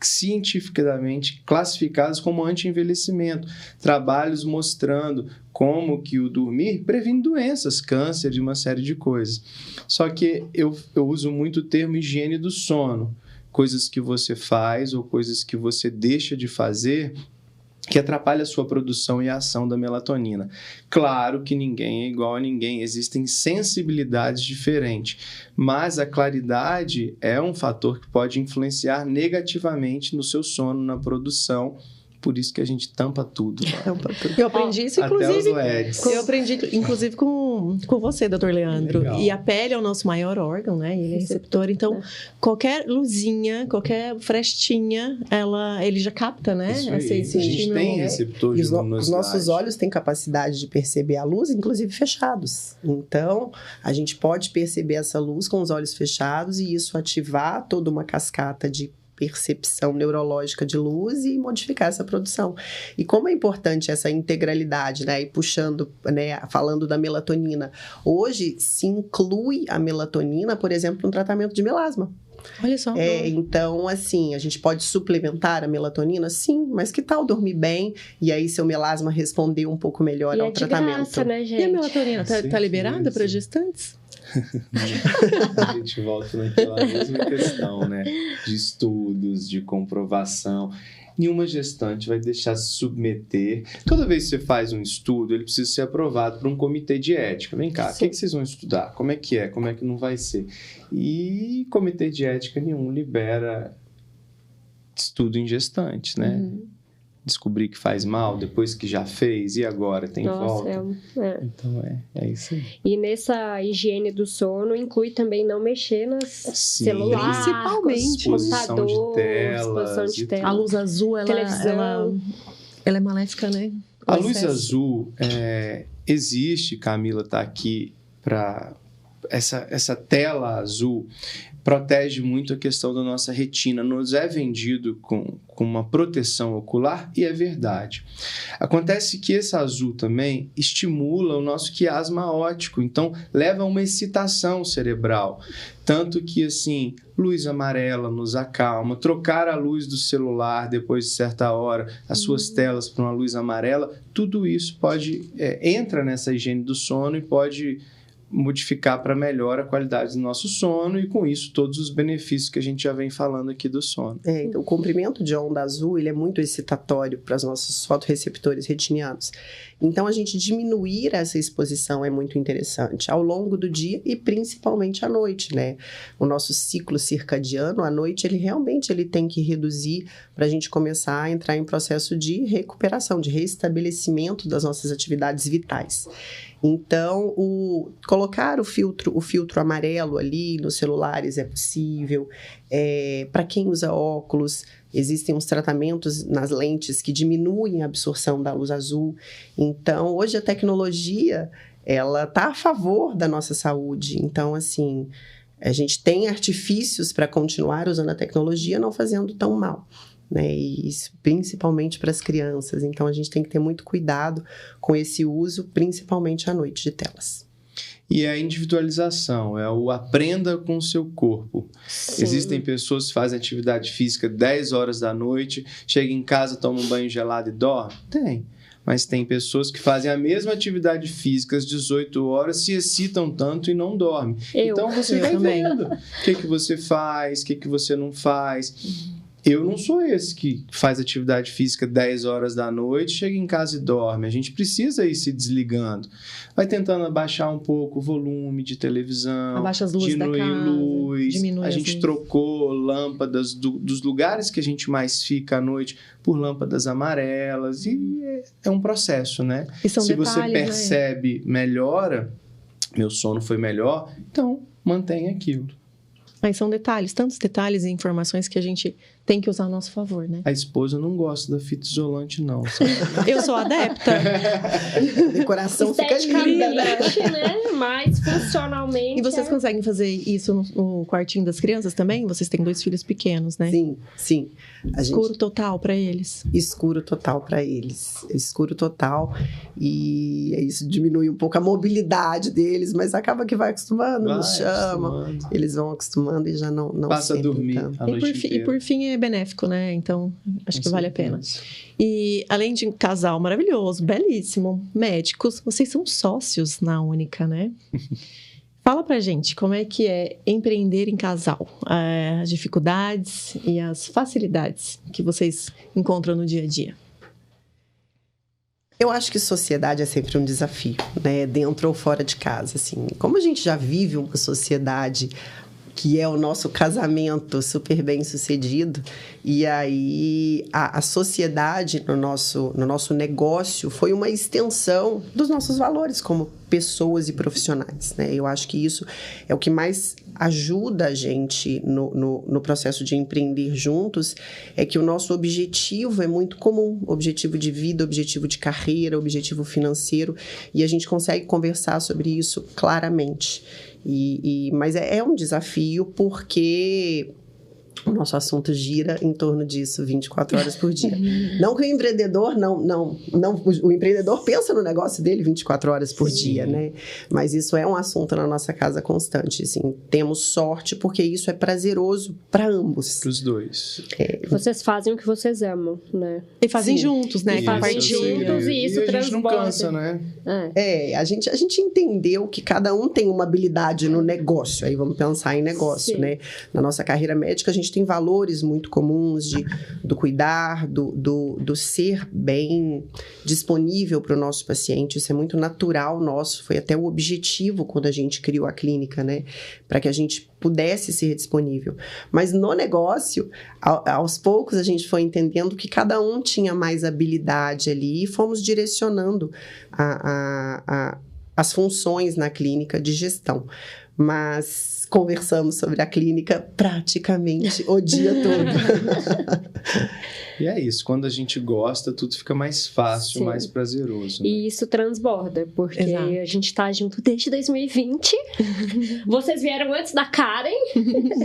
cientificamente classificadas como anti-envelhecimento. Trabalhos mostrando como que o dormir previne doenças, câncer e uma série de coisas. Só que eu uso muito o termo higiene do sono. Coisas que você faz ou coisas que você deixa de fazer que atrapalha a sua produção e a ação da melatonina. Claro que ninguém é igual a ninguém, existem sensibilidades diferentes, mas a claridade é um fator que pode influenciar negativamente no seu sono, na produção. Por isso que a gente tampa tudo. Eu aprendi isso, inclusive. Até os LEDs. Eu aprendi, inclusive, com você, doutor Leandro. Legal. E a pele é o nosso maior órgão, né? Ele é receptor. Então, qualquer luzinha, qualquer frestinha, ele já capta, né? Isso aí. Esse a gente tem receptor de luminosidade. Os nossos olhos têm capacidade de perceber a luz, inclusive fechados. Então, a gente pode perceber essa luz com os olhos fechados e isso ativar toda uma cascata de percepção neurológica de luz e modificar essa produção. E como é importante essa integralidade, né? E puxando, né? Falando da melatonina. Hoje se inclui a melatonina, por exemplo, no tratamento de melasma. Olha só. Então, assim, a gente pode suplementar a melatonina? Sim, mas que tal dormir bem e aí seu melasma responder um pouco melhor ao tratamento? Graça, né, gente? E a melatonina tá liberada para gestantes? A gente volta naquela mesma questão, né? De estudos, de comprovação. Nenhuma gestante vai deixar se submeter. Toda vez que você faz um estudo, ele precisa ser aprovado por um comitê de ética. Vem cá, o que vocês vão estudar? Como é que é? Como é que não vai ser? E comitê de ética nenhum libera estudo em gestantes, né? Uhum. Descobrir que faz mal depois que já fez e agora tem volta. Então é isso aí. E nessa higiene do sono inclui também não mexer nas celulares, principalmente exposição de computador, telas, exposição de tela. A luz azul, ela é maléfica, né? A luz azul existe, Camila está aqui para... Essa tela azul protege muito a questão da nossa retina. Nos é vendido com uma proteção ocular e é verdade. Acontece que esse azul também estimula o nosso quiasma óptico, então leva a uma excitação cerebral. Tanto que, assim, luz amarela nos acalma, trocar a luz do celular depois de certa hora, as suas telas para uma luz amarela, tudo isso entra nessa higiene do sono e pode modificar para melhor a qualidade do nosso sono e, com isso, todos os benefícios que a gente já vem falando aqui do sono. Então, o comprimento de onda azul ele é muito excitatório para os nossos fotorreceptores retinianos. Então, a gente diminuir essa exposição é muito interessante ao longo do dia e principalmente à noite, né? O nosso ciclo circadiano, à noite, ele tem que reduzir para a gente começar a entrar em processo de recuperação, de restabelecimento das nossas atividades vitais. Então, colocar o filtro amarelo ali nos celulares é possível. Para quem usa óculos, existem uns tratamentos nas lentes que diminuem a absorção da luz azul. Então, hoje a tecnologia, ela está a favor da nossa saúde. Então, assim, a gente tem artifícios para continuar usando a tecnologia não fazendo tão mal. Né? E isso principalmente para as crianças. Então, a gente tem que ter muito cuidado com esse uso, principalmente à noite, de telas. E a individualização, o aprenda com o seu corpo. Sim. Existem pessoas que fazem atividade física 10 horas da noite, chegam em casa, tomam um banho gelado e dormem? Tem. Mas tem pessoas que fazem a mesma atividade física às 18 horas, se excitam tanto e não dormem. Então, você vai vendo o que você faz, o que você não faz. Eu não sou esse que faz atividade física 10 horas da noite, chega em casa e dorme. A gente precisa ir se desligando. Vai tentando abaixar um pouco o volume de televisão, abaixa as luzes diminuir da casa, luz. A gente trocou lâmpadas dos lugares que a gente mais fica à noite por lâmpadas amarelas. E é um processo, né? E são se detalhes, você percebe melhora, meu sono foi melhor, então mantenha aquilo. Mas são detalhes, tantos detalhes e informações que a gente tem que usar a nosso favor, né? A esposa não gosta da fita isolante, não. Sabe? Eu sou adepta. A decoração fica linda, né? Mas funcionalmente... E vocês conseguem fazer isso no quartinho das crianças também? Vocês têm 2 filhos pequenos, né? Sim. Escuro total para eles. Escuro total para eles. Escuro total. E isso diminui um pouco a mobilidade deles, mas acaba que vai acostumando, nos chama. Eles vão acostumando e já não passa a dormir tanto. a noite inteira. E por fim é benéfico, né? Então, acho que vale a pena. E além de um casal maravilhoso, belíssimo, médicos, vocês são sócios na Única, né? Fala pra gente como é que é empreender em casal, as dificuldades e as facilidades que vocês encontram no dia a dia. Eu acho que sociedade é sempre um desafio, né? Dentro ou fora de casa, assim. Como a gente já vive uma sociedade que é o nosso casamento super bem sucedido, e aí a sociedade no nosso negócio foi uma extensão dos nossos valores como pessoas e profissionais, né? Eu acho que isso é o que mais ajuda a gente no processo de empreender juntos, é que o nosso objetivo é muito comum, objetivo de vida, objetivo de carreira, objetivo financeiro, e a gente consegue conversar sobre isso claramente. Mas é um desafio porque o nosso assunto gira em torno disso 24 horas por dia. Não que o empreendedor o empreendedor pensa no negócio dele 24 horas por dia, né? Mas isso é um assunto na nossa casa constante, assim. Temos sorte porque isso é prazeroso para ambos. Para os dois. Vocês fazem o que vocês amam, né? E fazem juntos, né? E fazem juntos e isso transborda. A gente não cansa, né? A gente entendeu que cada um tem uma habilidade no negócio. Aí vamos pensar em negócio, né? Na nossa carreira médica, a gente tem valores muito comuns do cuidar, do ser bem disponível para o nosso paciente. Isso é muito natural nosso, foi até o objetivo quando a gente criou a clínica, né? Para que a gente pudesse ser disponível. Mas no negócio, aos poucos a gente foi entendendo que cada um tinha mais habilidade ali e fomos direcionando as funções na clínica de gestão. Mas conversamos sobre a clínica praticamente o dia todo. E é isso, quando a gente gosta, tudo fica mais fácil, Sim. mais prazeroso. Né? E isso transborda, porque Exato. a gente tá junto desde 2020. Vocês vieram antes da Karen.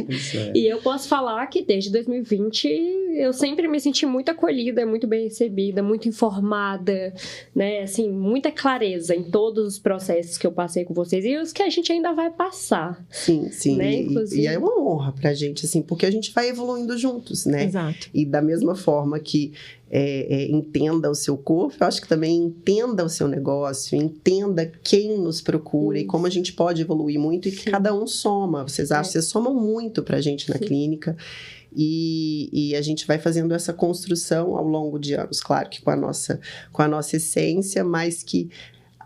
Isso é. E eu posso falar que desde 2020 eu sempre me senti muito acolhida, muito bem recebida, muito informada, né? Assim, muita clareza em todos os processos que eu passei com vocês e os que a gente ainda vai passar. Sim, sim. Né, E é uma honra pra gente, assim, porque a gente vai evoluindo juntos, né? Exato. E da mesma forma que entenda o seu corpo, eu acho que também entenda o seu negócio, entenda quem nos procura e como a gente pode evoluir muito e que cada um soma. Vocês acham? Vocês somam muito pra gente na clínica. E a gente vai fazendo essa construção ao longo de anos, claro que com a nossa essência, mas que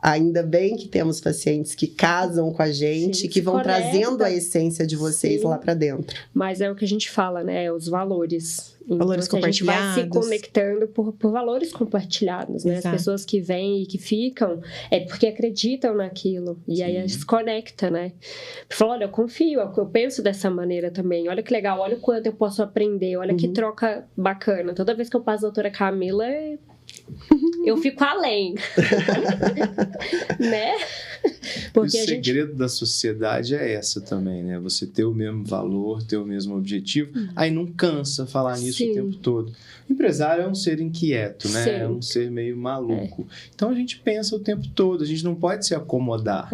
ainda bem que temos pacientes que casam com a gente, Sim, que vão conecta. trazendo a essência de vocês Sim. lá pra dentro. Mas é o que a gente fala, né? Os valores. Valores Então, a gente vai se compartilhados. conectando por valores compartilhados, né? Exato. As pessoas que vêm e que ficam é porque acreditam naquilo. E aí a gente se conecta, né? Fala, olha, eu confio, eu penso dessa maneira também. Olha que legal, olha o quanto eu posso aprender, olha que troca bacana. Toda vez que eu passo a doutora Camila, eu fico além. Né? Porque o segredo da sociedade é essa também, né? Você ter o mesmo valor, ter o mesmo objetivo. Aí não cansa falar nisso Sim. o tempo todo. O empresário é um ser inquieto, né? Sim. É um ser meio maluco. Então a gente pensa o tempo todo, a gente não pode se acomodar.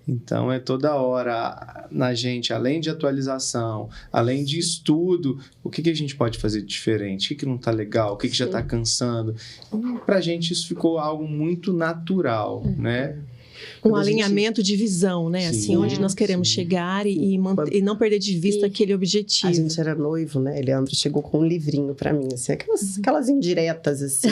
Então é toda hora na gente, além de atualização, além de estudo, o que a gente pode fazer de diferente? O que não tá legal? O que já tá cansando? Pra gente isso ficou algo muito natural, né? Um alinhamento de visão, né? Sim, assim, onde nós queremos sim. chegar e não perder de vista aquele objetivo. A gente era noivo, né? Leandro chegou com um livrinho pra mim, assim, aquelas indiretas, assim,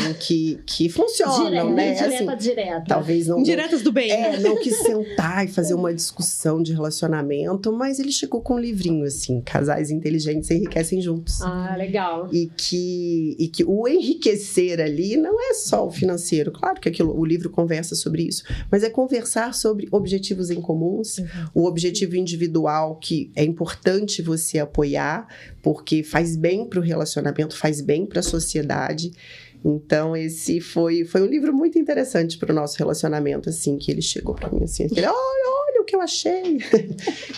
que funcionam, né? Assim, direta. talvez não... Indiretas do bem. Não quis sentar e fazer uma discussão de relacionamento, mas ele chegou com um livrinho, assim, Casais Inteligentes Enriquecem Juntos. Ah, legal. E que o enriquecer ali não é só o financeiro. Claro que o livro conversa sobre isso, mas é conversar sobre objetivos em comuns, o objetivo individual que é importante você apoiar, porque faz bem para o relacionamento, faz bem para a sociedade. Então, esse foi um livro muito interessante para o nosso relacionamento, assim, que ele chegou para mim, assim, ele, olha o que eu achei!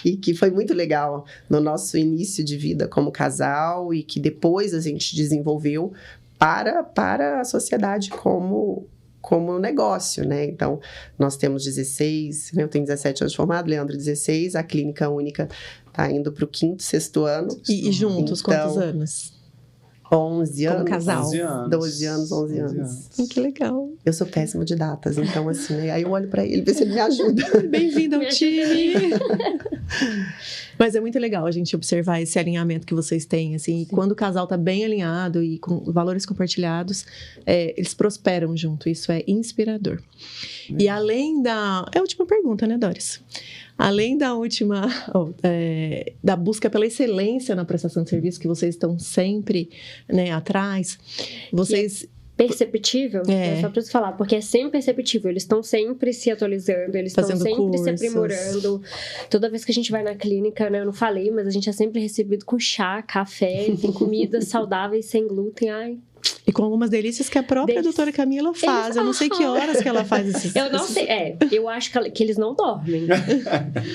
E que foi muito legal no nosso início de vida como casal e que depois a gente desenvolveu para a sociedade como negócio, né? Então, nós temos 16, eu tenho 17 anos de formado, Leandro 16, a clínica única está indo para o 5º, 6º ano. E juntos, Então, quantos anos? 11 anos. Como casal. 11 anos. 12 anos, 11 anos. Que legal. Eu sou péssima de datas, então assim, né? Aí eu olho para ele, ver se ele me ajuda. Bem-vindo ao time! Mas é muito legal a gente observar esse alinhamento que vocês têm, assim. E quando o casal tá bem alinhado e com valores compartilhados, eles prosperam junto. Isso é inspirador. E além da... É a última pergunta, né, Doris? Além da última... da busca pela excelência na prestação de serviço, que vocês estão sempre, né, atrás, vocês... Perceptível, só preciso falar, porque é sempre perceptível, eles estão sempre se atualizando, eles estão sempre cursos. se aprimorando. Toda vez que a gente vai na clínica, né, eu não falei, mas a gente é sempre recebido com chá, café, tem comidas saudáveis, sem glúten, E com algumas delícias que a própria doutora Camila faz. Eu não sei que horas que ela faz esses... Eu não sei, eu acho que eles não dormem.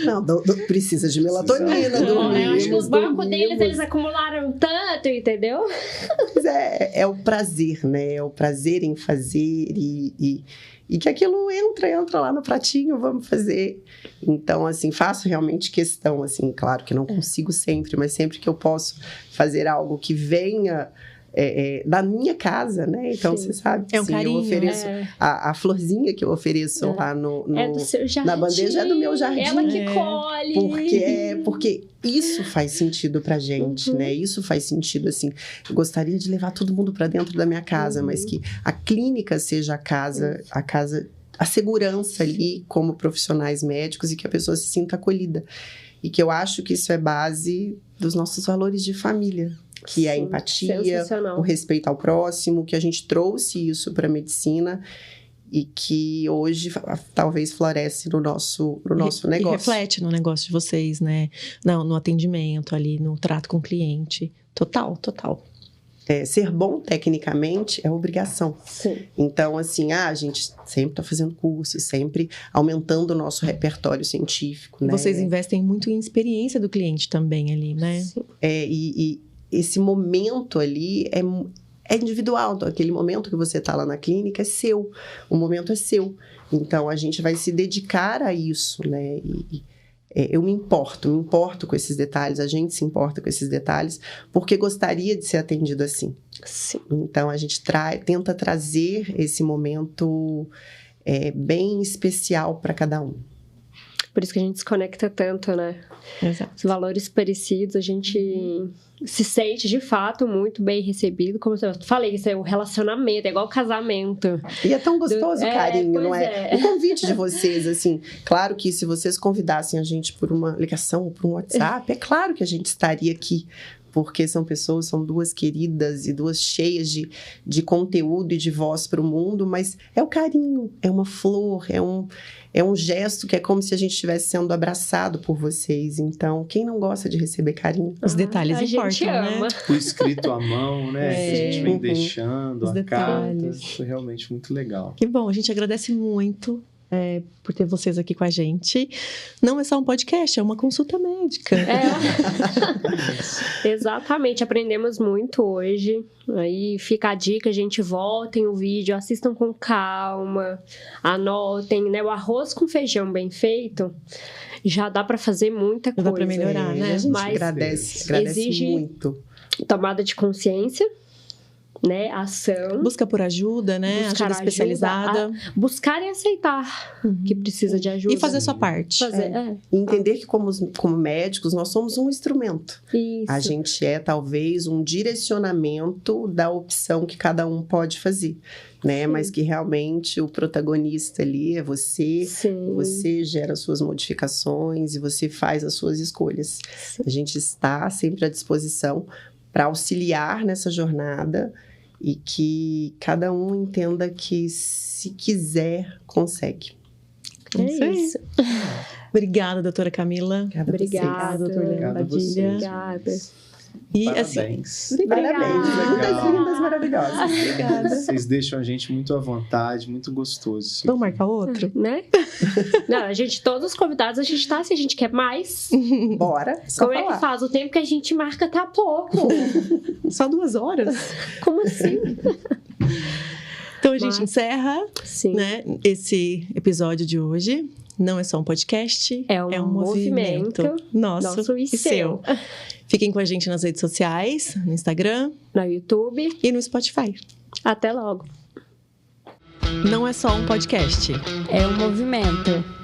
Não, precisa de melatonina. Eu acho que os bancos dormimos. deles, eles acumularam tanto, entendeu? Mas é o prazer, né? É o prazer em fazer e que aquilo entra lá no pratinho, vamos fazer. Então, assim, faço realmente questão, assim, claro que não consigo sempre, mas sempre que eu posso fazer algo que venha da minha casa, né? Então, Sim. você sabe, É um sim, carinho, eu ofereço a florzinha que eu ofereço lá Do seu jardim. na bandeja, é do meu jardim. Ela que colhe. Porque isso faz sentido pra gente, né? Isso faz sentido, assim. Eu gostaria de levar todo mundo pra dentro da minha casa, mas que a clínica seja a casa, a segurança ali como profissionais médicos e que a pessoa se sinta acolhida. E que eu acho que isso é base dos nossos valores de família, que é a empatia, o respeito ao próximo, que a gente trouxe isso para a medicina e que hoje talvez floresce no nosso negócio. E reflete no negócio de vocês, né? No atendimento ali, no trato com o cliente. Total. Ser bom tecnicamente é obrigação. Sim. Então, assim, a gente sempre está fazendo curso, sempre aumentando o nosso repertório científico, né? Vocês investem muito em experiência do cliente também ali, né? Sim. E esse momento ali é individual. Então, aquele momento que você está lá na clínica é seu. O momento é seu. Então, a gente vai se dedicar a isso, né? Eu me importo com esses detalhes, a gente se importa com esses detalhes, porque gostaria de ser atendido assim. Sim. Então, a gente tenta trazer esse momento bem especial para cada um. Por isso que a gente se conecta tanto, né? Exato. Os valores parecidos, a gente se sente, de fato, muito bem recebido. Como eu falei, isso é um relacionamento, é igual casamento. E é tão gostoso o carinho, não é? É. O convite de vocês, assim, claro que se vocês convidassem a gente por uma ligação ou por um WhatsApp, é claro que a gente estaria aqui. Porque são duas queridas e duas cheias de conteúdo e de voz para o mundo, mas é o carinho, é uma flor, é um gesto que é como se a gente estivesse sendo abraçado por vocês. Então, quem não gosta de receber carinho? Os detalhes importam, a gente ama. né? O escrito à mão, né? Que a gente vem deixando, Os a detalhes. carta. Foi realmente muito legal. Que bom, a gente agradece muito por ter vocês aqui com a gente. Não é só um podcast, é uma consulta médica. Exatamente, aprendemos muito hoje. Aí fica a dica, gente, voltem o vídeo, assistam com calma, anotem, né? O arroz com feijão bem feito já dá para fazer muita coisa. Dá para melhorar, né? A gente Mas agradece exige muito. tomada de consciência, né? Ação. Busca por ajuda, né? Buscar Ajuda especializada. Buscar e aceitar que precisa de ajuda. E fazer a sua parte. E entender que como médicos, nós somos um instrumento. Isso. A gente é, talvez, um direcionamento da opção que cada um pode fazer, né? Mas que realmente o protagonista ali é você. Sim. Você gera as suas modificações e você faz as suas escolhas. Sim. A gente está sempre à disposição para auxiliar nessa jornada e que cada um entenda que, se quiser, consegue. É Isso aí. isso. Obrigada, doutora Camila. Obrigada, doutora Obrigada a vocês. Obrigada. E Parabéns. Parabéns, Legal. muitas lindas, maravilhosas. Obrigada. Vocês deixam a gente muito à vontade, muito gostoso. Isso Vamos aqui. marcar outro? Né? Não, a gente, todos os convidados, a gente tá, se a gente quer mais. Bora, só Como é falar. que faz? O tempo que a gente marca tá pouco. Só 2 horas? Como assim? Então a gente Mas- encerra, Sim. né, esse episódio de hoje. Não é só um podcast, É um movimento nosso e seu. Fiquem com a gente nas redes sociais, no Instagram No YouTube. e no Spotify. Até logo. Não é só um podcast. É um movimento.